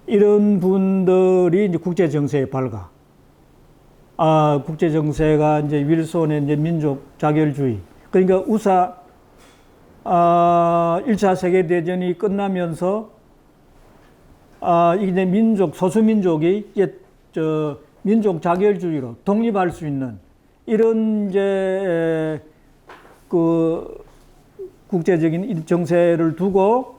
이런 분들이 이제 국제 정세에 밝아. 국제 정세가 이제 윌손의 이제 민족 자결주의. 그러니까 우사 1차 세계 대전이 끝나면서 이게 민족 소수민족이 이제 민족 자결주의로 독립할 수 있는 이런 이제 그 국제적인 정세를 두고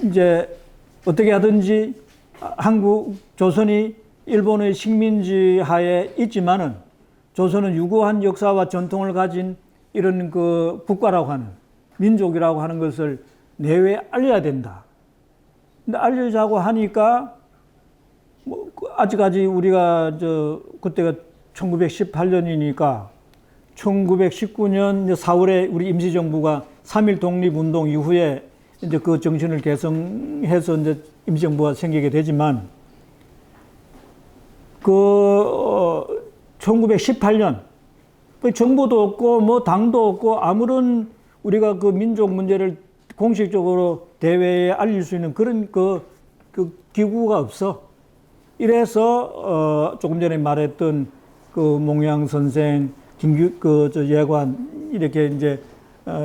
이제 어떻게 하든지 한국 조선이 일본의 식민지 하에 있지만은 조선은 유구한 역사와 전통을 가진 이런 그 국가라고 하는 민족이라고 하는 것을 내외에 알려야 된다. 근데 알려자고 하니까 뭐 아직까지 우리가 그때가 1918년이니까 1919년 4월에 우리 임시정부가 3.1 독립운동 이후에 이제 그 정신을 개성해서 이제 임시정부가 생기게 되지만, 1918년 정부도 없고 뭐 당도 없고 아무런 우리가 그 민족 문제를 공식적으로 대외에 알릴 수 있는 그런 그 기구가 없어. 이래서 조금 전에 말했던 그 몽양 선생, 예관 이렇게 이제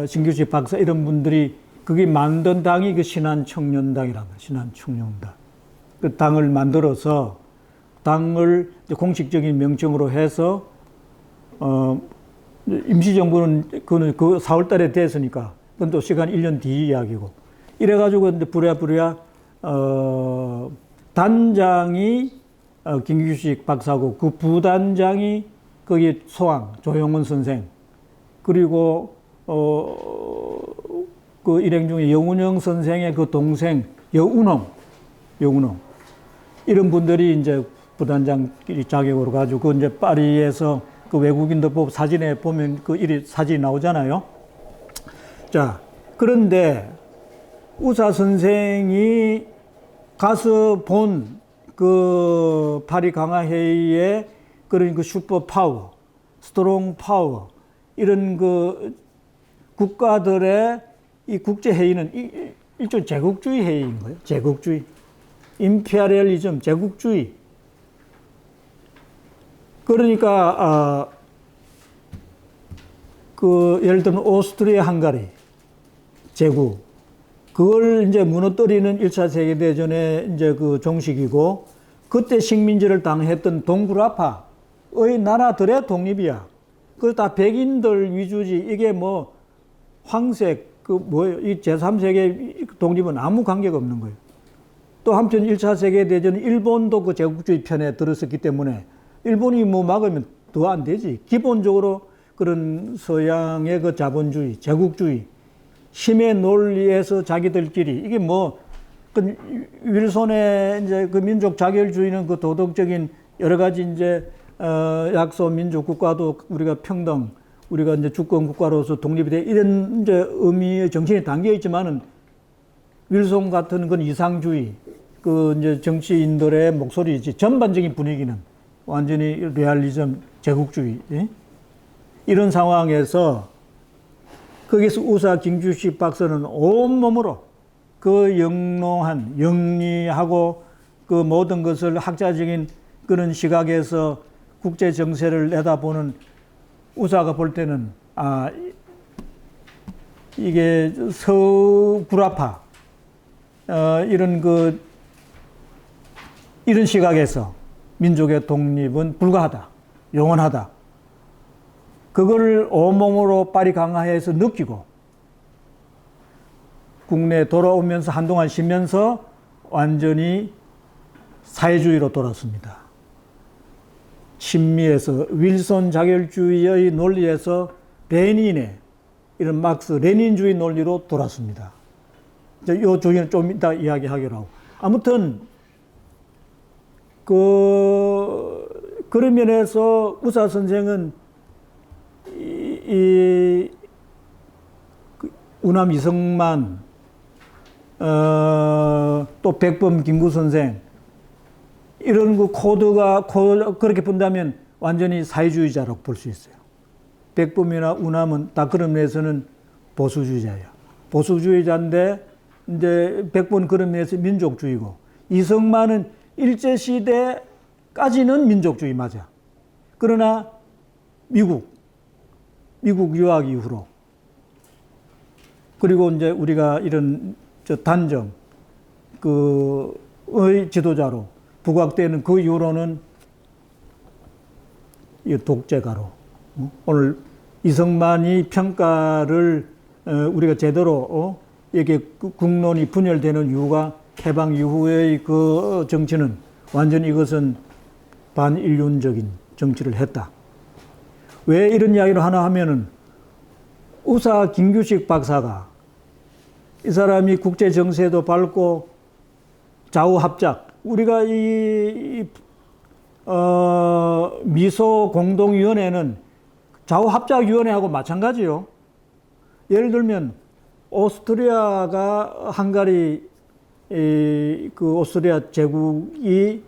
신규식 박사 이런 분들이 그게 만든 당이 그 신한청년당이라는 거예요. 신한청년당. 그 당을 만들어서 당을 공식적인 명칭으로 해서 임시정부는 그거는 그 4월 달에 됐으니까 그건 또 시간 1년 뒤 이야기고, 이래가지고 이제 부랴부랴 단장이 김규식 박사고, 그 부단장이 거기 소왕 조용원 선생, 그리고 그 일행 중에 여운영 선생의 그 동생 여운홍 이런 분들이 이제 부단장 자격으로 가지고 그 이제 파리에서 그 외국인도 보고 사진에 보면 그 이리 사진이 나오잖아요. 자, 그런데 우사 선생이 가서 본 그 파리 강화 회의에 그런 그 슈퍼 파워, 스트롱 파워 이런 그 국가들의 이 국제 회의는 일종 제국주의 회의인 거예요. 제국주의, 임페리얼리즘, 제국주의. 그러니까 그 예를 들면 오스트리아 헝가리 제국, 그걸 이제 무너뜨리는 1차 세계대전의 이제 그 종식이고, 그때 식민지를 당했던 동구라파의 나라들의 독립이야. 그거 다 백인들 위주지. 이게 뭐 황색 그 뭐예요? 이 제3세계 독립은 아무 관계가 없는 거예요. 또 한편 1차 세계대전은 일본도 그 제국주의 편에 들었었기 때문에 일본이 뭐 막으면 더 안 되지. 기본적으로 그런 서양의 그 자본주의, 제국주의, 힘의 논리에서 자기들끼리 이게 뭐 그 윌손의 이제 그 민족 자결주의는 그 도덕적인 여러 가지 이제 약소 민족 국가도 우리가 평등, 우리가 이제 주권 국가로서 독립이 돼 이런 이제 의미의 정신이 담겨 있지만은, 윌손 같은 건 이상주의, 그 이제 정치인들의 목소리지. 전반적인 분위기는 완전히 레알리즘, 제국주의. 이런 상황에서 거기서 우사 김규식 박사는 온몸으로 그 영롱한, 영리하고 그 모든 것을 학자적인 그런 시각에서 국제 정세를 내다보는 우사가 볼 때는, 이게 서구라파, 이런 시각에서 민족의 독립은 불가하다, 영원하다. 그걸 온몸으로 파리 강화해서 느끼고 국내에 돌아오면서 한동안 쉬면서 완전히 사회주의로 돌았습니다. 친미에서 윌손 자결주의의 논리에서 레닌의 이런 막스 레닌주의 논리로 돌았습니다. 이 주의는 좀 이따 이야기하기로 하고. 아무튼 그런 면에서 우사 선생은 우남 이성만, 또 백범 김구 선생, 이런 코드가 그렇게 본다면 완전히 사회주의자라고 볼 수 있어요. 백범이나 우남은 다 그런 면에서는 보수주의자예요. 보수주의자인데, 이제 백범은 그런 면에서 민족주의고, 이성만은 일제시대까지는 민족주의 맞아. 그러나 미국 유학 이후로, 그리고 이제 우리가 이런 단정, 의 지도자로 부각되는 그 이후로는 이 독재가로. 오늘 이성만이 평가를 우리가 제대로 이게 국론이 분열되는 이유가 해방 이후의 그 정치는 완전히 이것은 반인륜적인 정치를 했다. 왜 이런 이야기를 하나 하면은 우사 김규식 박사가 이 사람이 국제 정세도 밟고 좌우합작, 우리가 미소 공동위원회는 좌우합작위원회하고 마찬가지요. 예를 들면 오스트리아가 헝가리, 그 오스트리아 제국이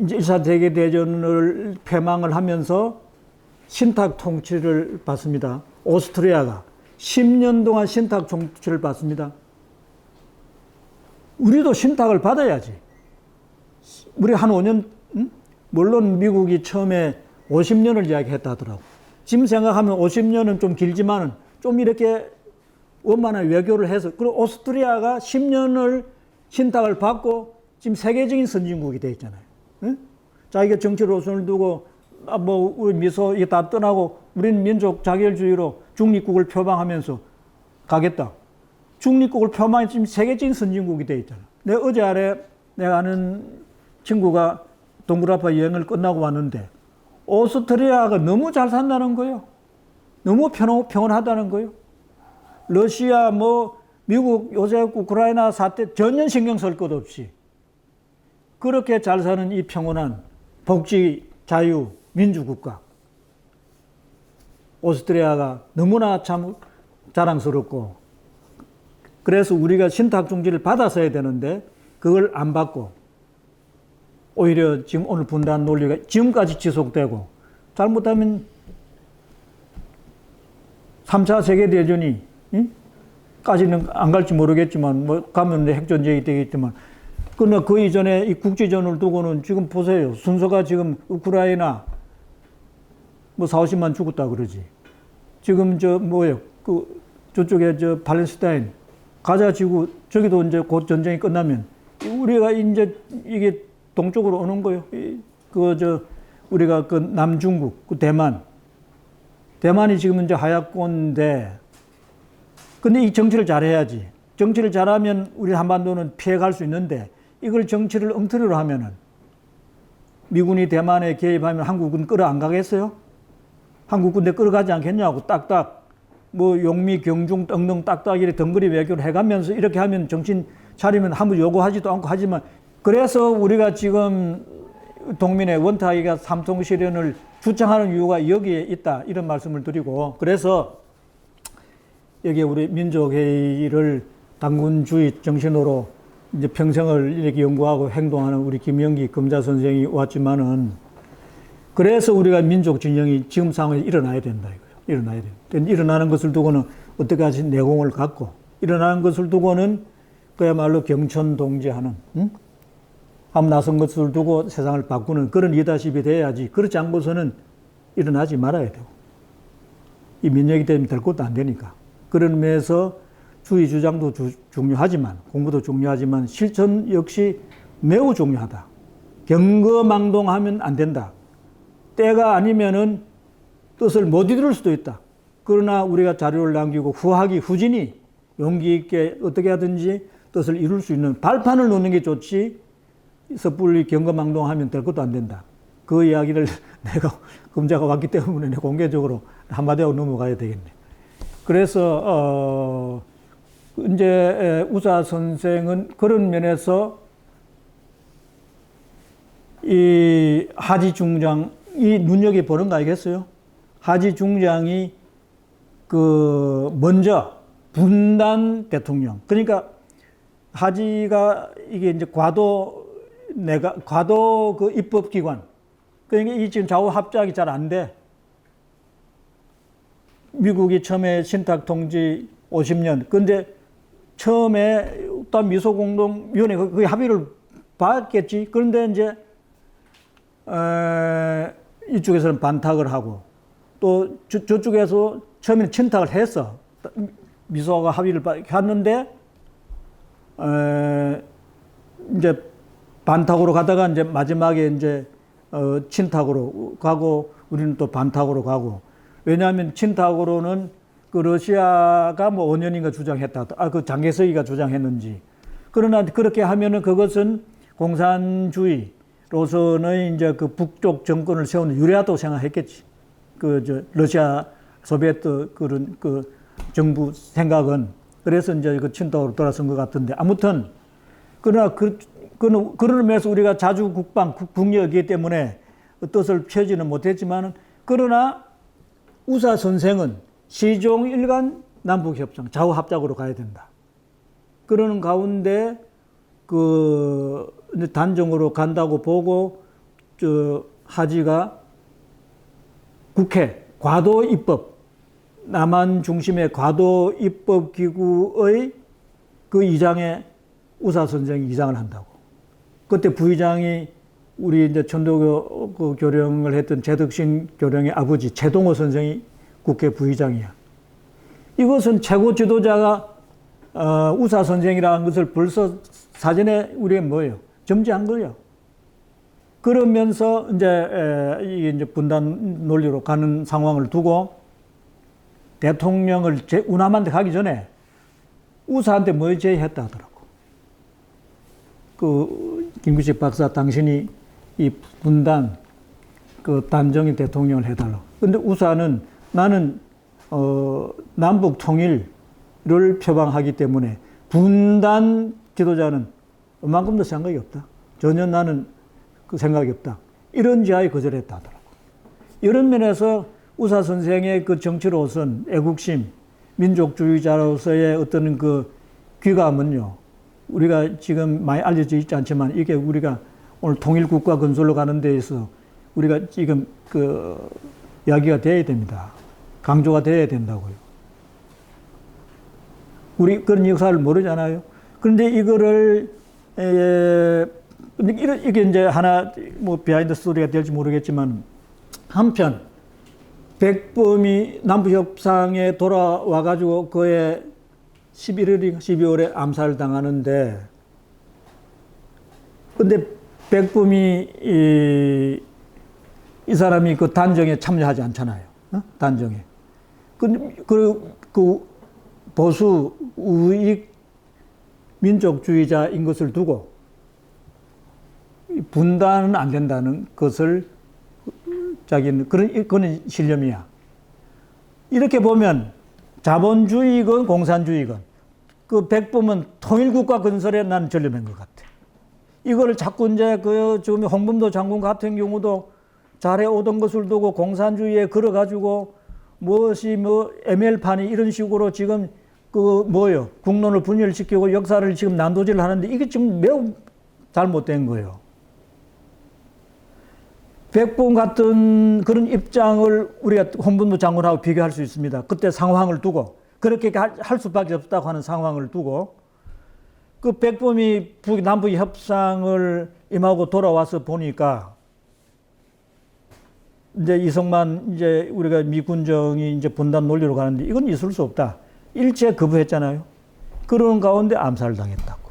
이제 1차 세계대전을 패망을 하면서 신탁 통치를 받습니다. 오스트리아가 10년 동안 신탁 통치를 받습니다. 우리도 신탁을 받아야지. 우리 한 5년, 물론 미국이 처음에 50년을 이야기했다 하더라고. 지금 생각하면 50년은 좀 길지만은 좀 이렇게 원만한 외교를 해서, 그리고 오스트리아가 10년을 신탁을 받고 지금 세계적인 선진국이 되어 있잖아요. 응? 자기가 정치로 손을 두고, 우리 미소 이게 다 떠나고 우리는 민족 자결주의로 중립국을 표방하면서 가겠다. 중립국을 표방해 지금 세계적인 선진국이 되어 있잖아. 어제 아래 내가 아는 친구가 동그라파 여행을 끝나고 왔는데 오스트리아가 너무 잘 산다는 거예요. 너무 평온하다는 거예요. 러시아, 미국 요새 우크라이나 사태 전혀 신경 쓸 것 없이 그렇게 잘 사는 이 평온한 복지, 자유, 민주국가. 오스트리아가 너무나 참 자랑스럽고, 그래서 우리가 신탁 중지를 받았어야 되는데 그걸 안 받고 오히려 지금 오늘 분단 논리가 지금까지 지속되고, 잘못하면 3차 세계대전이 까지는 안 갈지 모르겠지만, 가면 핵전쟁이 되겠지만, 그러나 그 이전에 이 국지전을 두고는 지금 보세요. 순서가 지금 우크라이나 40~50만 죽었다 그러지. 지금 저쪽에 팔레스타인, 가자 지구, 저기도 이제 곧 전쟁이 끝나면 우리가 이제 이게 동쪽으로 오는 거예요. 우리가 그 남중국, 그 대만이 지금 이제 하약권인데, 근데 이 정치를 잘해야지. 정치를 잘하면 우리 한반도는 피해갈 수 있는데, 이걸 정치를 엉터리로 하면은 미군이 대만에 개입하면 한국은 끌어 안 가겠어요? 한국 군대 끌어가지 않겠냐고. 딱딱 용미 경중 떡능 딱딱 이렇게 덩그리 외교를 해가면서 이렇게 하면 정신 차리면 아무 요구하지도 않고 하지만, 그래서 우리가 지금 동민의 원탁이가 삼통실현을 주창하는 이유가 여기에 있다, 이런 말씀을 드리고, 그래서 여기에 우리 민족회의를 당군주의 정신으로 이제 평생을 이렇게 연구하고 행동하는 우리 김영기 검사 선생이 왔지만은, 그래서 우리가 민족 진영이 지금 상황에서 일어나야 된다 이거예요. 일어나야 된다. 일어나는 것을 두고는 어떻게 하신 내공을 갖고 일어나는 것을 두고는 그야말로 경천동지하는 한번 나선 것을 두고 세상을 바꾸는 그런 리더십이 돼야지. 그렇지 않고서는 일어나지 말아야 되고 이 민족이 되면 될 것도 안 되니까. 그런 의미에서 주의 주장도 중요하지만 공부도 중요하지만 실천 역시 매우 중요하다. 경거망동하면 안 된다. 때가 아니면은 뜻을 못 이룰 수도 있다. 그러나 우리가 자료를 남기고 후진이 용기 있게 어떻게 하든지 뜻을 이룰 수 있는 발판을 놓는 게 좋지 섣불리 경거망동하면 될 것도 안 된다. 그 이야기를 내가 금자가 왔기 때문에 공개적으로 한마디 하고 넘어가야 되겠네. 그래서 이제 우사 선생은 그런 면에서 이 하지 중장이 눈여겨보는 거 알겠어요? 하지 중장이 먼저 분단 대통령. 그러니까 하지가 이게 이제 과도 그 입법기관. 그러니까 이 지금 좌우 합작이 잘 안 돼. 미국이 처음에 신탁통지 50년. 근데 처음에 일단 미소공동위원회 그 합의를 받겠지. 그런데 이제 이쪽에서는 반탁을 하고 또 저쪽에서 처음에는 친탁을 했어. 미소가 합의를 했는데 이제 반탁으로 가다가 이제 마지막에 이제 친탁으로 가고 우리는 또 반탁으로 가고. 왜냐하면 친탁으로는 그 러시아가 뭐 5년인가 주장했다. 그 장개석이가 주장했는지. 그러나 그렇게 하면은 그것은 공산주의로서는 이제 그 북쪽 정권을 세우는 유리하다고 생각했겠지. 러시아 소비에트 그런 그 정부 생각은. 그래서 이제 그 친탁으로 돌아선 것 같은데. 아무튼 그러나 그런 의미에서 우리가 자주 국력이기 때문에 뜻을 펴지는 못했지만은 그러나 우사 선생은 시종 일간 남북협상 좌우 합작으로 가야 된다. 그러는 가운데 단정으로 간다고 보고 하지가 국회 과도 입법 남한 중심의 과도 입법 기구의 그 이장에 우사 선생이 이장을 한다고. 그때 부의장이 우리 이제 천도교 교령을 했던 재덕신 교령의 아버지 최동호 선생이 국회 부의장이야. 이것은 최고 지도자가 우사 선생이라는 것을 벌써 사전에 우리가 뭐예요? 점지한 거예요. 그러면서 이게 이제 분단 논리로 가는 상황을 두고 대통령을 운함한테 가기 전에 우사한테 뭐 제의했다 하더라고. 김규식 박사 당신이 이 분단 단정인 대통령을 해달라고. 근데 우사는 나는 남북 통일을 표방하기 때문에 분단 지도자는 얼만큼도 생각이 없다. 전혀 나는 그 생각이 없다. 이런 지하에 거절했다 하더라고. 이런 면에서 우사 선생의 그 정치로선 애국심, 민족주의자로서의 어떤 그 귀감은요, 우리가 지금 많이 알려져 있지 않지만 이게 우리가 오늘 통일국가 건설로 가는 데에서 우리가 지금 이야기가 돼야 됩니다. 강조가 돼야 된다고요. 우리 그런 역사를 모르잖아요. 그런데 이거를 이게 이제 하나 뭐 비하인드 스토리가 될지 모르겠지만 한편 백범이 남북협상에 돌아와 가지고 그해 11월인가 12월에 암살당하는데 근데 백범이 이 사람이 그 단정에 참여하지 않잖아요. 단정에. 그 보수 우익 민족주의자인 것을 두고 분단은 안 된다는 것을 자기는 그런 신념이야. 이렇게 보면 자본주의건 공산주의건 그 백범은 통일국가 건설에 난 전념한 것 같아. 이거를 자꾸 이제 지금 홍범도 장군 같은 경우도 잘해 오던 것을 두고 공산주의에 걸어가지고 무엇이 ML판이 이런 식으로 지금 국론을 분열시키고 역사를 지금 난도질을 하는데 이게 지금 매우 잘못된 거예요. 백범 같은 그런 입장을 우리가 홍범도 장군하고 비교할 수 있습니다. 그때 상황을 두고 그렇게 할 수밖에 없다고 하는 상황을 두고 그 백범이 남북 협상을 임하고 돌아와서 보니까 이제 이승만 이제 우리가 미군정이 이제 분단 논리로 가는데 이건 있을 수 없다. 일체 거부했잖아요. 그런 가운데 암살당했다고.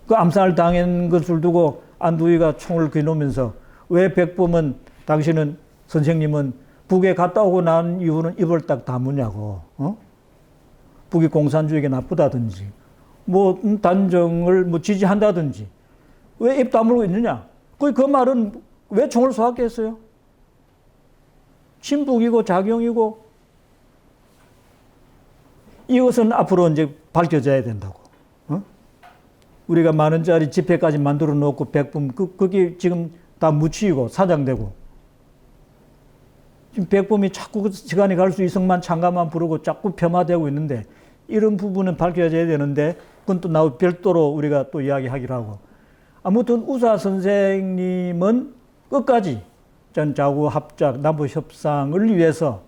그 암살당한 것을 두고 안두희가 총을 겨누면서 왜 백범은 당신은 선생님은 북에 갔다 오고 난 이후는 입을 딱 다무냐고. 북이 공산주의가 나쁘다든지 뭐 단정을 뭐 지지한다든지 왜 입 다물고 있느냐. 그 말은 왜 총을 쏘았게 했어요? 친북이고 작용이고 이것은 앞으로 이제 밝혀져야 된다고. 우리가 10,000원짜리 지폐까지 만들어 놓고 백범 그게 지금 다 묻히고 사장되고 지금 백범이 자꾸 그 시간이 갈수록 이승만 창가만 부르고 자꾸 폄하되고 있는데 이런 부분은 밝혀져야 되는데 그건 또 별도로 우리가 또 이야기하기로 하고 아무튼 우사 선생님은 끝까지 전자구 합작 남북 협상을 위해서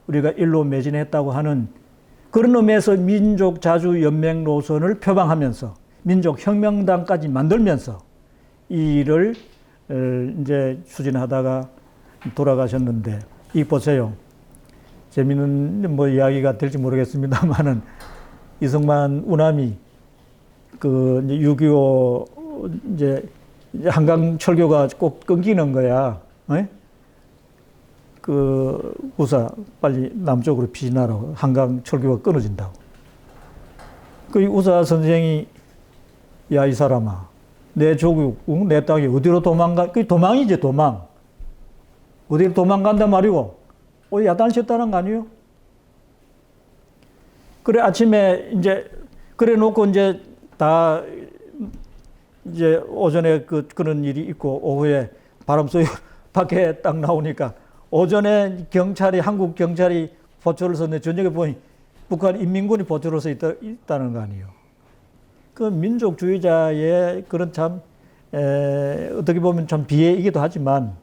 우리가 일로 매진했다고 하는 그런 의미에서 민족 자주 연맹 노선을 표방하면서 민족 혁명당까지 만들면서 이 일을 이제 추진하다가 돌아가셨는데 이 보세요. 재미있는 뭐 이야기가 될지 모르겠습니다만은 이승만 우남이 그 6.25 이제 한강 철교가 꼭 끊기는 거야. 그 우사 빨리 남쪽으로 피신하라고 한강 철교가 끊어진다고. 그 우사 선생이 야 이 사람아 내 조국 내 땅이 어디로 도망가? 그 도망이지 도망. 어디로 도망간단 말이고 야단쳤다는 거 아니에요? 그래 아침에 이제 그래 놓고 이제 다 이제 오전에 그런 일이 있고 오후에 바람 쏘여 밖에 딱 나오니까 오전에 한국 경찰이 보초를 섰는데 저녁에 보니 북한 인민군이 보초를 서 있다는 거 아니에요. 그 민족주의자의 그런 참 어떻게 보면 참 비애이기도 하지만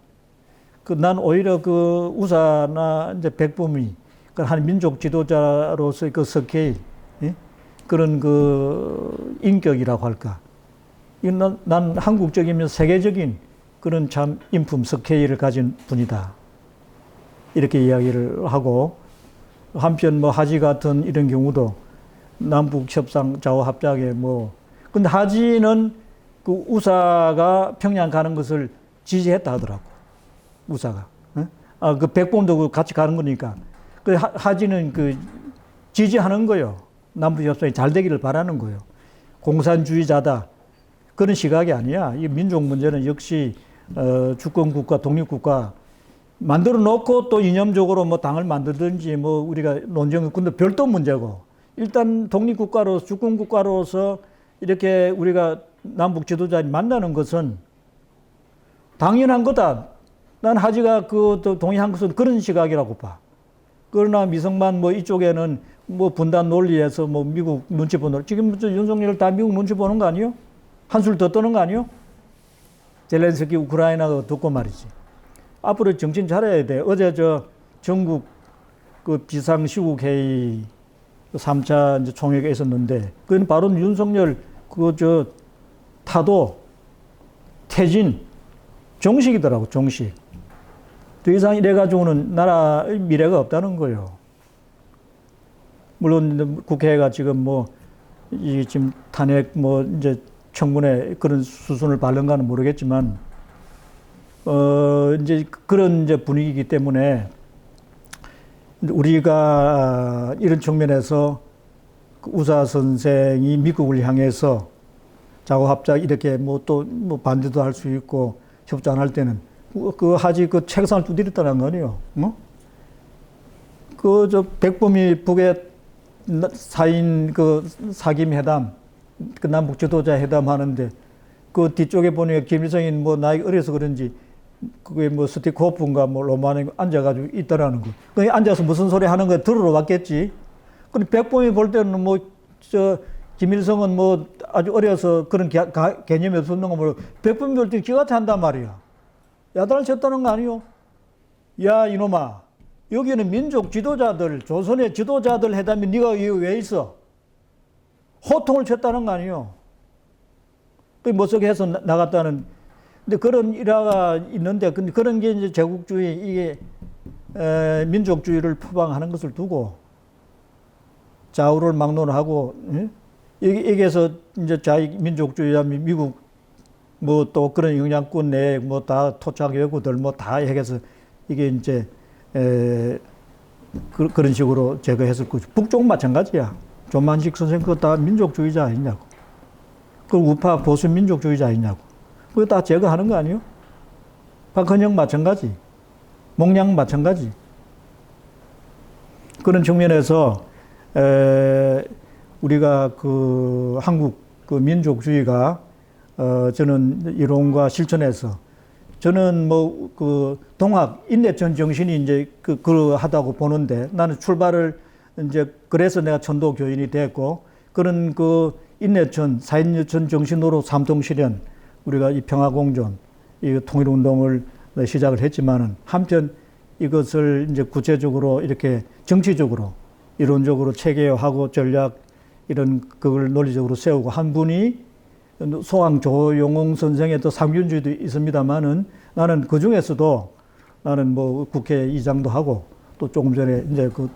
난 오히려 그 우사나 이제 백범이 한 민족 지도자로서의 그 석회의 그런 그 인격이라고 할까. 난 한국적이면 세계적인 그런 참 인품 석회의를 가진 분이다. 이렇게 이야기를 하고 한편 뭐 하지 같은 이런 경우도 남북 협상 좌우 합작에 뭐 근데 하지는 그 우사가 평양 가는 것을 지지했다 하더라고. 우사가. 그 백범도 같이 가는 거니까. 그 하지는 그 지지하는 거요. 남북 협상이 잘 되기를 바라는 거요. 공산주의자다. 그런 시각이 아니야. 이 민족 문제는 역시 주권국가, 독립국가 만들어 놓고 또 이념적으로 뭐 당을 만들든지 뭐 우리가 논쟁은 근데 별도 문제고 일단 독립국가로서 주권국가로서 이렇게 우리가 남북 지도자를 만나는 것은 당연한 거다. 난 하지가 또 동의한 것은 그런 시각이라고 봐. 그러나 미성만 뭐 이쪽에는 뭐 분단 논리에서 뭐 미국 눈치 보는 지금 윤석열 다 미국 눈치 보는 거 아니요? 한술 더 떠는 거 아니요? 젤렌스키 우크라이나가 듣고 말이지. 앞으로 정신 차려야 돼. 어제 전국 그 비상시국회의 3차 이제 총회가 있었는데, 그건 바로 윤석열 타도 퇴진 정식이더라고, 정식. 더 이상 이래가지고는 나라의 미래가 없다는 거예요. 물론 국회가 지금 지금 탄핵 이제 청문회 그런 수순을 밟는가는 모르겠지만, 이제 그런 이제 분위기이기 때문에 우리가 이런 측면에서 우사 선생이 미국을 향해서 자고합작 이렇게 또 반대도 할 수 있고 협조안할 때는 하지 책상을 두드렸다는 거 아니에요. 백범이 북의 사인 사김 회담, 남북 지도자 회담 하는데 그 뒤쪽에 보니까 김일성이 나이 어려서 그런지 그게 스티크호프인가 로마안에 앉아가지고 있더라는 거. 그 앉아서 무슨 소리 하는 거 들으러 왔겠지. 근데 백범이 볼 때는 김일성은 아주 어려서 그런 개념이 없었는 거 모르고 백범이 볼 때 기가 찬단 말이야. 야단을 쳤다는 거 아니요? 야 이놈아, 여기는 민족 지도자들, 조선의 지도자들 회담이 네가 왜 있어? 호통을 쳤다는 거 아니요? 그 못쓰게 해서 나갔다는. 근데 그런 일화가 있는데, 근데 그런 게 이제 제국주의, 이게 민족주의를 표방하는 것을 두고 좌우를 막론하고, 여기에서 이제 자익민족주의자 미국 뭐 또 그런 영향권 내에 뭐 다 토착 외구들 뭐 다 해서 이게 이제 그런 식으로 제거했을 거죠. 북쪽 마찬가지야. 조만식 선생 그거 다 민족주의자 아니냐고. 그 우파 보수 민족주의자 아니냐고. 그거 다 제거하는 거 아니에요? 박헌영 마찬가지. 몽양 마찬가지. 그런 측면에서 우리가 그 한국 그 민족주의가 저는 이론과 실천에서 저는 뭐 그 동학 인내천 정신이 이제 그러하다고 보는데, 나는 출발을 이제 그래서 내가 천도 교인이 됐고, 그런 그 인내천 사인여천 정신으로 삼통실현 우리가 이 평화공존 이 통일운동을 시작을 했지만은, 한편 이것을 이제 구체적으로 이렇게 정치적으로 이론적으로 체계화하고 전략 이런 그걸 논리적으로 세우고 한 분이 소왕 조용홍 선생의 또 상균주의도 있습니다만은, 나는 그 중에서도 나는 뭐 국회의장도 하고 또 조금 전에 이제 그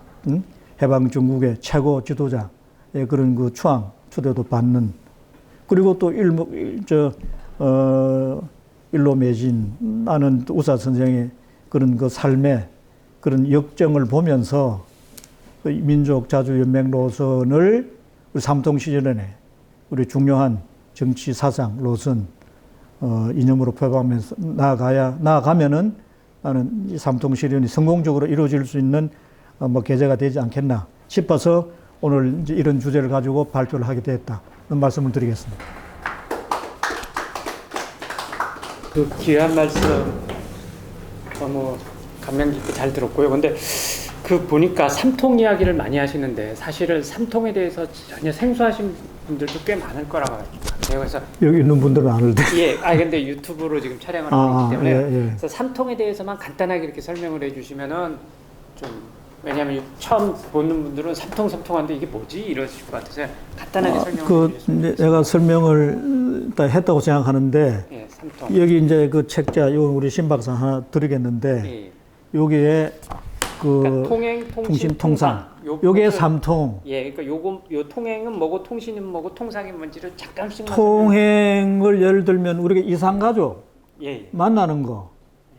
해방 중국의 최고 지도자 그런 그 추대도 받는, 그리고 또 일로 매진, 나는 우사 선생의 그런 그 삶의 그런 역정을 보면서 민족 자주연맹 노선을 우리 삼통실현에 우리 중요한 정치 사상 노선 이념으로 표방하면서 나아가면은 나는 이 삼통실현이 성공적으로 이루어질 수 있는 뭐 계제가 되지 않겠나 싶어서 오늘 이제 이런 주제를 가지고 발표를 하게 됐다. 그런 말씀을 드리겠습니다. 그 귀한 말씀 너무 감명 깊게 잘 들었고요. 근데 그 보니까 삼통 이야기를 많이 하시는데, 사실은 삼통에 대해서 전혀 생소하신 분들도 꽤 많을 거라고 같아요. 그래서 여기 있는 분들은 아는데. 예, 근데 유튜브로 지금 촬영을 하고 있기 때문에 예. 그래서 삼통에 대해서만 간단하게 이렇게 설명을 해주시면은 좀, 왜냐하면 처음 보는 분들은 삼통한데 이게 뭐지 이러실 것 같아서 간단하게 설명을 해주셨으면 내가 설명을 다 했다고 생각하는데, 예, 삼통. 여기 이제 그 책자 이건 우리 신 박사 하나 드리겠는데, 예. 여기에 그 그러니까 통행, 통신, 통상. 요게 삼통. 예, 그러니까 요 통행은 뭐고 통신은 뭐고 통상이 뭔지를 잠깐씩 통행을 예를 들면 우리가 이산가족 예. 만나는 거,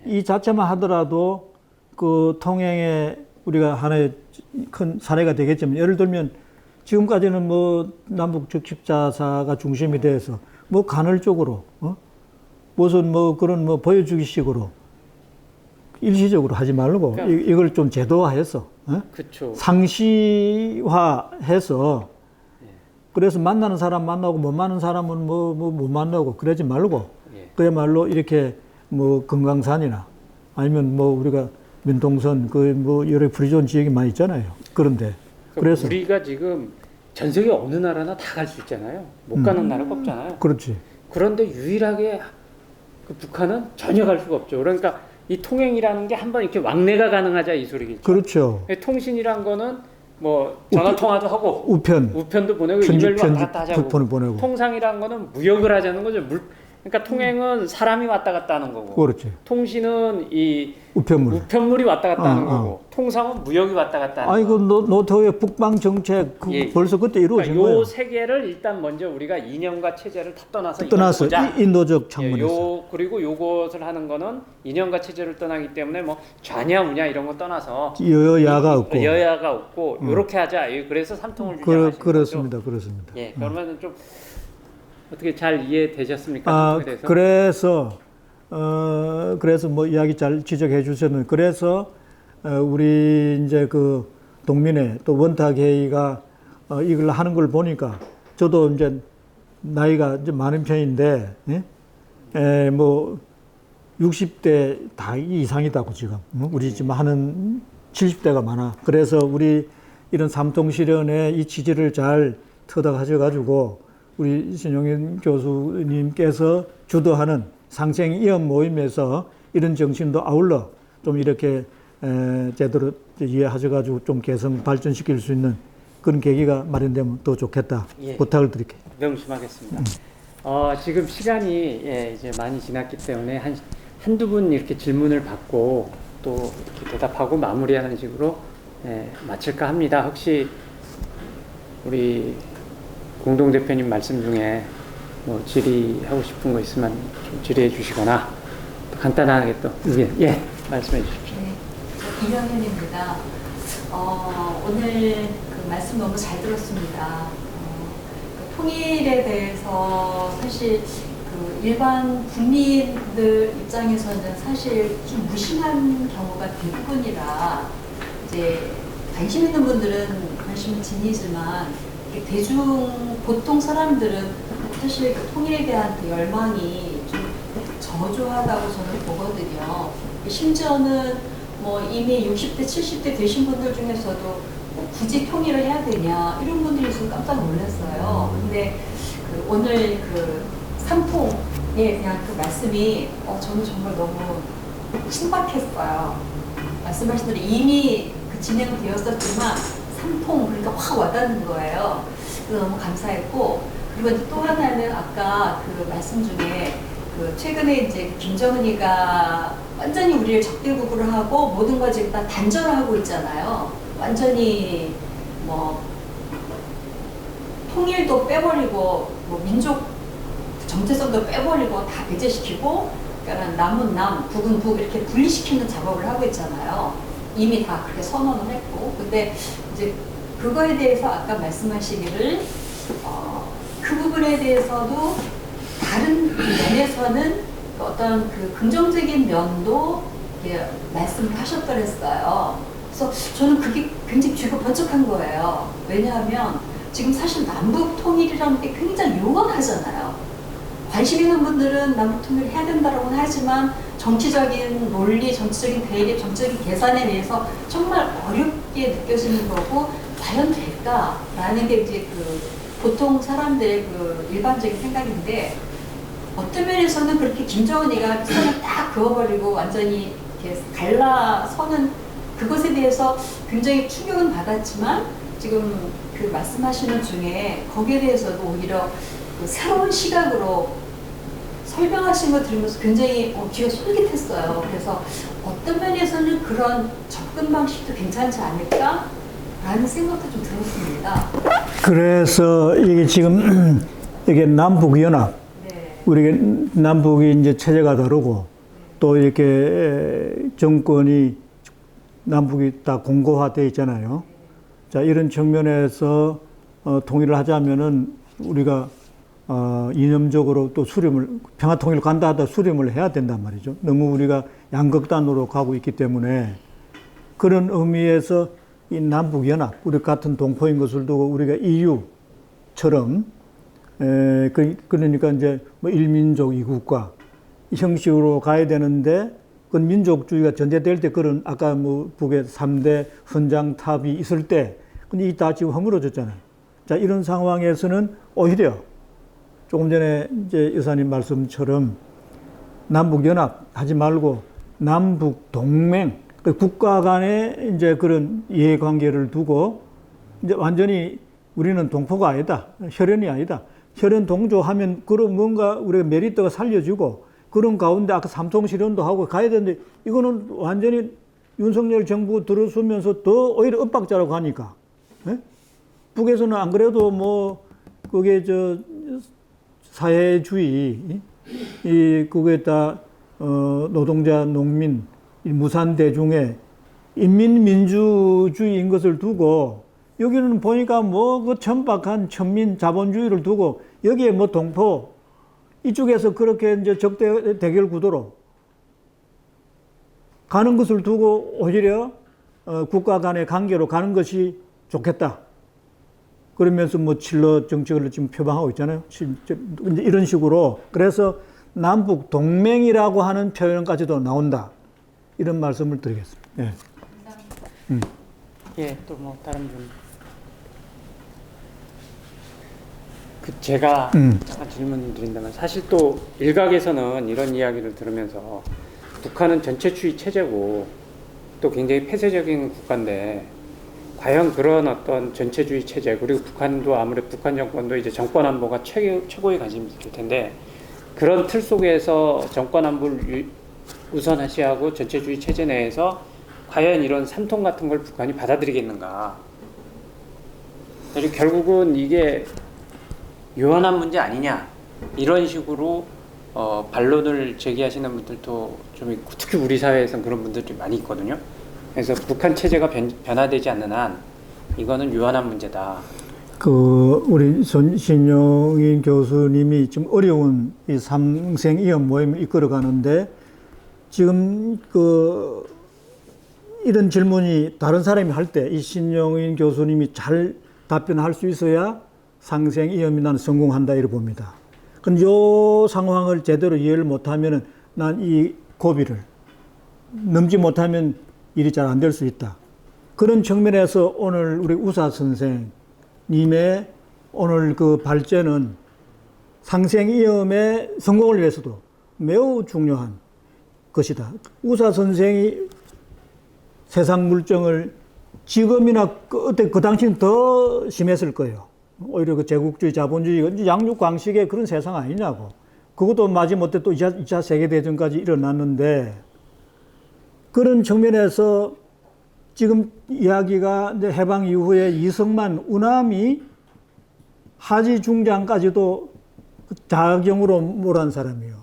이 자체만 하더라도 그 통행에 우리가 하나의 큰 사례가 되겠지만, 예를 들면 지금까지는 뭐 남북 적십자사가 중심이 돼서 뭐 간헐적으로 무슨 뭐 그런 뭐 보여주기식으로 일시적으로 하지 말고, 그러니까 이걸 좀 제도화해서 그쵸. 상시화해서, 그래서 만나는 사람 만나고 못 만나는 사람은 못 만나고 그러지 말고, 그야말로 이렇게 뭐 금강산이나 아니면 뭐 우리가 민통선 그 뭐 여러 프리존 지역이 많이 있잖아요. 그런데 그래서 우리가 지금 전 세계 어느 나라나 다 갈 수 있잖아요. 못 가는 나라가 없잖아요. 그렇지. 그런데 유일하게 그 북한은 전혀 갈 수가 없죠. 그러니까 이 통행이라는 게 한번 이렇게 왕래가 가능하자 이 소리겠죠. 그렇죠. 통신이란 거는 뭐 전화 통화도 하고 우편도 보내고 이메일로 왔다 갔다 하자고. 보내고. 통상이란 거는 무역을 하자는 거죠. 그러니까 통행은 사람이 왔다 갔다 하는 거고. 그렇지. 통신은 이 우편물이 왔다 갔다 하는 거고. 통상은 무역이 왔다 갔다 하는 거고. 아이고 노태우의 북방 정책 벌써 그때 이루어진 그러니까 거예요. 요 세 개를 일단 먼저 우리가 이념과 체제를 다 떠나서 인도적 측면에서. 그리고 요것을 하는 거는 이념과 체제를 떠나기 때문에 뭐 좌냐 우냐 이런 거 떠나서 여야가 없고 요렇게 하자. 그래서 삼통을 주장하시는 그렇습니다. 거죠. 그렇습니다. 예, 그러면 좀 어떻게 잘 이해되셨습니까? 대해서? 그래서 뭐 이야기 잘 지적해 주셨는데, 그래서 우리 이제 그 동민회 또 원탁회의가 이걸 하는 걸 보니까, 저도 이제 나이가 이제 많은 편인데, 뭐 60대 다 이상이다고 지금 우리 지금 하는 70대가 많아. 그래서 우리 이런 삼통실현의 이 취지를 잘 터득하셔가지고 우리 신용현 교수님께서 주도하는 상생 이업 모임에서 이런 정신도 아울러 좀 이렇게 제대로 이해하셔가지고 좀 개성 발전시킬 수 있는 그런 계기가 마련되면 더 좋겠다. 예. 부탁을 드릴게요. 명심하겠습니다. 지금 시간이 이제 많이 지났기 때문에 한두 분 이렇게 질문을 받고 또 이렇게 대답하고 마무리하는 식으로 마칠까 합니다. 혹시 우리 공동대표님 말씀 중에 뭐 질의하고 싶은 거 있으면 좀 질의해 주시거나 간단하게 또 말씀해 주십시오. 네, 저 김영현입니다. 오늘 그 말씀 너무 잘 들었습니다. 그 통일에 대해서 사실 그 일반 국민들 입장에서는 사실 좀 무심한 경우가 대부분이라 이제 관심 있는 분들은 관심을 지니지만 대중 보통 사람들은 사실 그 통일에 대한 그 열망이 좀 저조하다고 저는 보거든요. 심지어는 뭐 이미 60대, 70대 되신 분들 중에서도 굳이 통일을 해야 되냐 이런 분들이 있어서 깜짝 놀랐어요. 근데 그 오늘 그 삼통에 대한 그 말씀이 저는 정말 너무 신박했어요. 말씀하신 대로 이미 그 진행되었었지만 삼통 그러니까 확 와닿는 거예요. 그래서 너무 감사했고 그리고 또 하나는 아까 그 말씀 중에 그 최근에 이제 김정은이가 완전히 우리를 적대국으로 하고 모든 걸 지금 다 단절하고 있잖아요. 완전히 뭐 통일도 빼버리고 뭐 민족 정체성도 빼버리고 다 배제시키고 그러니까 남은 남, 북은 북 이렇게 분리시키는 작업을 하고 있잖아요. 이미 다 그렇게 선언을 했고 근데 이제 그거에 대해서 아까 말씀하시기를 그 부분에 대해서도 다른 면에서는 어떤 그 긍정적인 면도 말씀을 하셨더랬어요. 그래서 저는 그게 굉장히 귀가 번쩍한 거예요. 왜냐하면 지금 사실 남북 통일이라는 게 굉장히 요원하잖아요. 관심 있는 분들은 남북 통일을 해야 된다고는 하지만 정치적인 논리, 정치적인 대립, 정치적인 계산에 의해서 정말 어렵게 느껴지는 거고 과연 될까라는 게 이제 그 보통 사람들의 그 일반적인 생각인데 어떤 면에서는 그렇게 김정은이가 선을 딱 그어버리고 완전히 이렇게 갈라서는 그것에 대해서 굉장히 충격은 받았지만 지금 그 말씀하시는 중에 거기에 대해서도 오히려 그 새로운 시각으로 설명하신 거 들으면서 굉장히 귀가 솔깃했어요. 그래서 어떤 면에서는 그런 접근 방식도 괜찮지 않을까라는 생각도 좀 들었습니다. 그래서 이게 지금 이게 남북연합, 우리가 남북이 이제 체제가 다르고 또 이렇게 정권이 남북이 다 공고화되어 있잖아요. 자, 이런 측면에서 통일을 하자면은 우리가 이념적으로 또 수렴을 평화통일을 간다 하다 수렴을 해야 된단 말이죠. 너무 우리가 양극단으로 가고 있기 때문에 그런 의미에서 이 남북연합, 우리 같은 동포인 것을 두고 우리가 EU처럼 그러니까 이제 뭐 일민족 이국가 형식으로 가야 되는데 그건 민족주의가 전제될 때 그런 아까 뭐 북의 3대 헌장탑이 있을 때 근데 이 다 지금 허물어졌잖아요. 자, 이런 상황에서는 오히려 조금 전에 이제 여사님 말씀처럼 남북연합 하지 말고 남북동맹 국가 간의 이제 그런 이해관계를 두고 이제 완전히 우리는 동포가 아니다. 혈연이 아니다. 혈연 동조하면 그런 뭔가 우리가 메리트가 살려지고 그런 가운데 아까 삼통 실현도 하고 가야 되는데 이거는 완전히 윤석열 정부 들어서면서 더 오히려 엇박자라고 하니까. 네? 북에서는 안 그래도 뭐 그게 저 사회주의 이 그게다 노동자 농민 무산 대중의 인민민주주의인 것을 두고 여기는 보니까 뭐 그 천박한 천민 자본주의를 두고 여기에 뭐 동포 이쪽에서 그렇게 이제 적대 대결 구도로 가는 것을 두고 오히려 국가 간의 관계로 가는 것이 좋겠다. 그러면서 뭐 칠러 정책을 지금 표방하고 있잖아요. 이런 식으로. 그래서 남북 동맹이라고 하는 표현까지도 나온다. 이런 말씀을 드리겠습니다. 예. 예, 또 뭐 다른 분. 제가 잠깐 질문 드린다면 사실 또 일각에서는 이런 이야기를 들으면서 북한은 전체주의 체제고 또 굉장히 폐쇄적인 국가인데 과연 그런 어떤 전체주의 체제 그리고 북한도 아무래도 북한 정권도 이제 정권 안보가 최고의 관심일 텐데 그런 틀 속에서 정권 안보를 우선시하고 전체주의 체제 내에서 과연 이런 삼통 같은 걸 북한이 받아들이겠는가? 그리고 결국은 이게 유한한 문제 아니냐 이런 식으로 반론을 제기하시는 분들도 좀 있고 특히 우리 사회에서는 그런 분들이 많이 있거든요. 그래서 북한 체제가 변화되지 않는 한 이거는 유한한 문제다. 우리 신용인 교수님이 좀 어려운 이 상생이업 모임을 이끌어가는데 지금 이런 질문이 다른 사람이 할 때 이 신용인 교수님이 잘 답변할 수 있어야 상생이업이 나는 성공한다 이렇게 봅니다. 근데 이 상황을 제대로 이해를 못하면 난 이 고비를 넘지 못하면 일이 잘 안 될 수 있다. 그런 측면에서 오늘 우리 우사 선생님의 오늘 그 발제는 상생이업의 성공을 위해서도 매우 중요한 것이다. 우사 선생이 세상 물정을 지금이나 그 당시는 더 심했을 거예요. 오히려 그 제국주의, 자본주의, 양육광식의 그런 세상 아니냐고. 그것도 마지못해 또 2차 세계대전까지 일어났는데 그런 측면에서 지금 이야기가 이제 해방 이후에 이승만, 우남이 하지 중장까지도 자경으로 몰아한 사람이에요.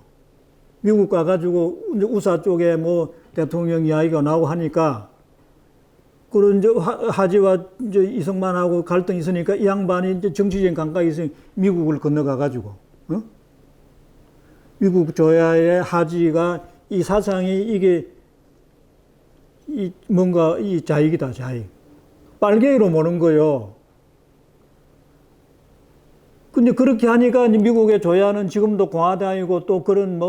미국 가가지고 이제 우사 쪽에 뭐 대통령 이야기가 나오고 하니까 그런 이제 하지와 이제 이승만하고 갈등이 있으니까 이 양반이 이제 정치적인 감각이 있으니 미국을 건너가가지고, 미국 조야의 하지가 이 사상이 이게 뭔가 이 자익이다, 자익. 빨갱이로 모는 거요. 근데 그렇게 하니까 미국의 조야는 지금도 공화당이고 또 그런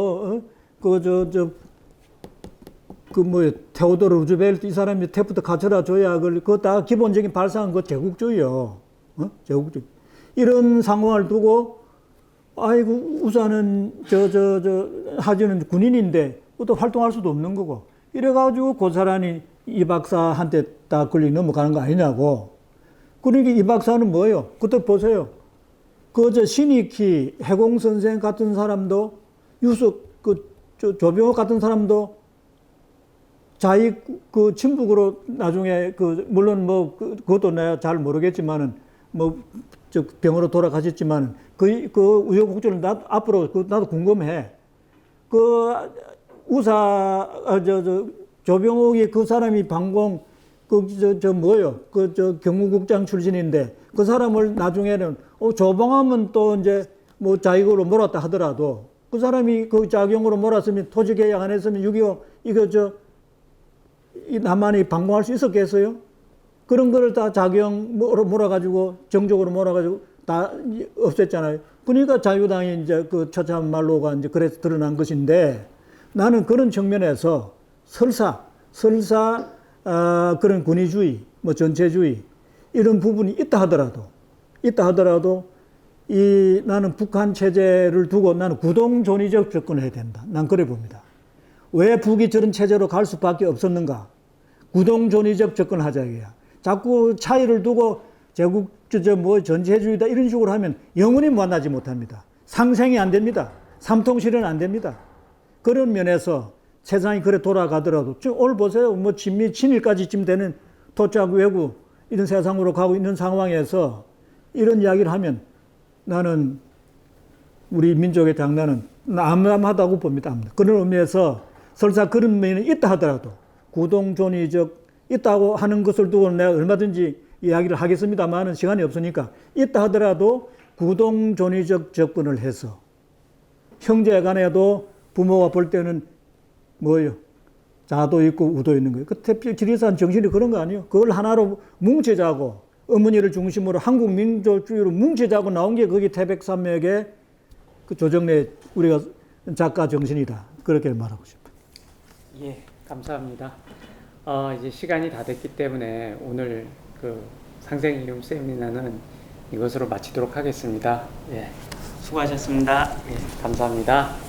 테오도르 루즈벨트 이 사람이 테프트 카츠라 조약을 그거 다 기본적인 발상은 그 제국주의요. 제국주의. 이런 상황을 두고 아이고 우사는 하지는 군인인데 또 활동할 수도 없는 거고 이래가지고 그 사람이 이 박사한테 다 걸리 넘어가는 거 아니냐고. 그러니까 이 박사는 뭐예요? 그때 보세요. 신익희, 해공선생 같은 사람도 유석, 조병호 같은 사람도 자익 친북으로 나중에 물론 그것도 내가 잘 모르겠지만은 병으로 돌아가셨지만 그 우여곡절을 앞으로 나도 궁금해. 조병옥이 그 사람이 방공 경무국장 출신인데 그 사람을 나중에는 조봉하면 또 이제 자익으로 몰았다 하더라도 그 사람이 그 자경으로 몰았으면 토지계약 안 했으면 6.25 이 남한이 방공할 수 있었겠어요? 그런 거를 다 자경으로 몰아가지고 정적으로 몰아가지고 다 없앴잖아요. 그러니까 자유당이 이제 그 처참한 말로가 이제 그래서 드러난 것인데 나는 그런 측면에서 설사 그런 군의주의, 전체주의 이런 부분이 있다 하더라도 나는 북한 체제를 두고 나는 구동존의적 접근을 해야 된다. 난 그래 봅니다. 왜 북이 저런 체제로 갈 수밖에 없었는가? 구동존의적 접근을 하자 이거야. 자꾸 차이를 두고 제국 전체주의다 이런 식으로 하면 영원히 만나지 못합니다. 상생이 안 됩니다. 삼통실은 안 됩니다. 그런 면에서 세상이 그래 돌아가더라도 지금 오늘 보세요. 친일까지쯤 되는 토착 외구 이런 세상으로 가고 있는 상황에서 이런 이야기를 하면 나는 우리 민족의 장난은 암담하다고 봅니다. 그런 의미에서 설사 그런 면이 있다 하더라도 구동존의적 있다고 하는 것을 두고 내가 얼마든지 이야기를 하겠습니다만은 시간이 없으니까 있다 하더라도 구동존의적 접근을 해서 형제 간에도 부모가 볼 때는 자도 있고 우도 있는 거예요. 지리산 정신이 그런 거 아니에요. 그걸 하나로 뭉치자고 어머니를 중심으로 한국 민족주의로 뭉치자고 나온 게 거기 태백산맥의 그 조정래 우리가 작가 정신이다. 그렇게 말하고 싶어요. 예, 감사합니다. 이제 시간이 다 됐기 때문에 오늘 상생이름 세미나는 이것으로 마치도록 하겠습니다. 예, 수고하셨습니다. 예, 감사합니다.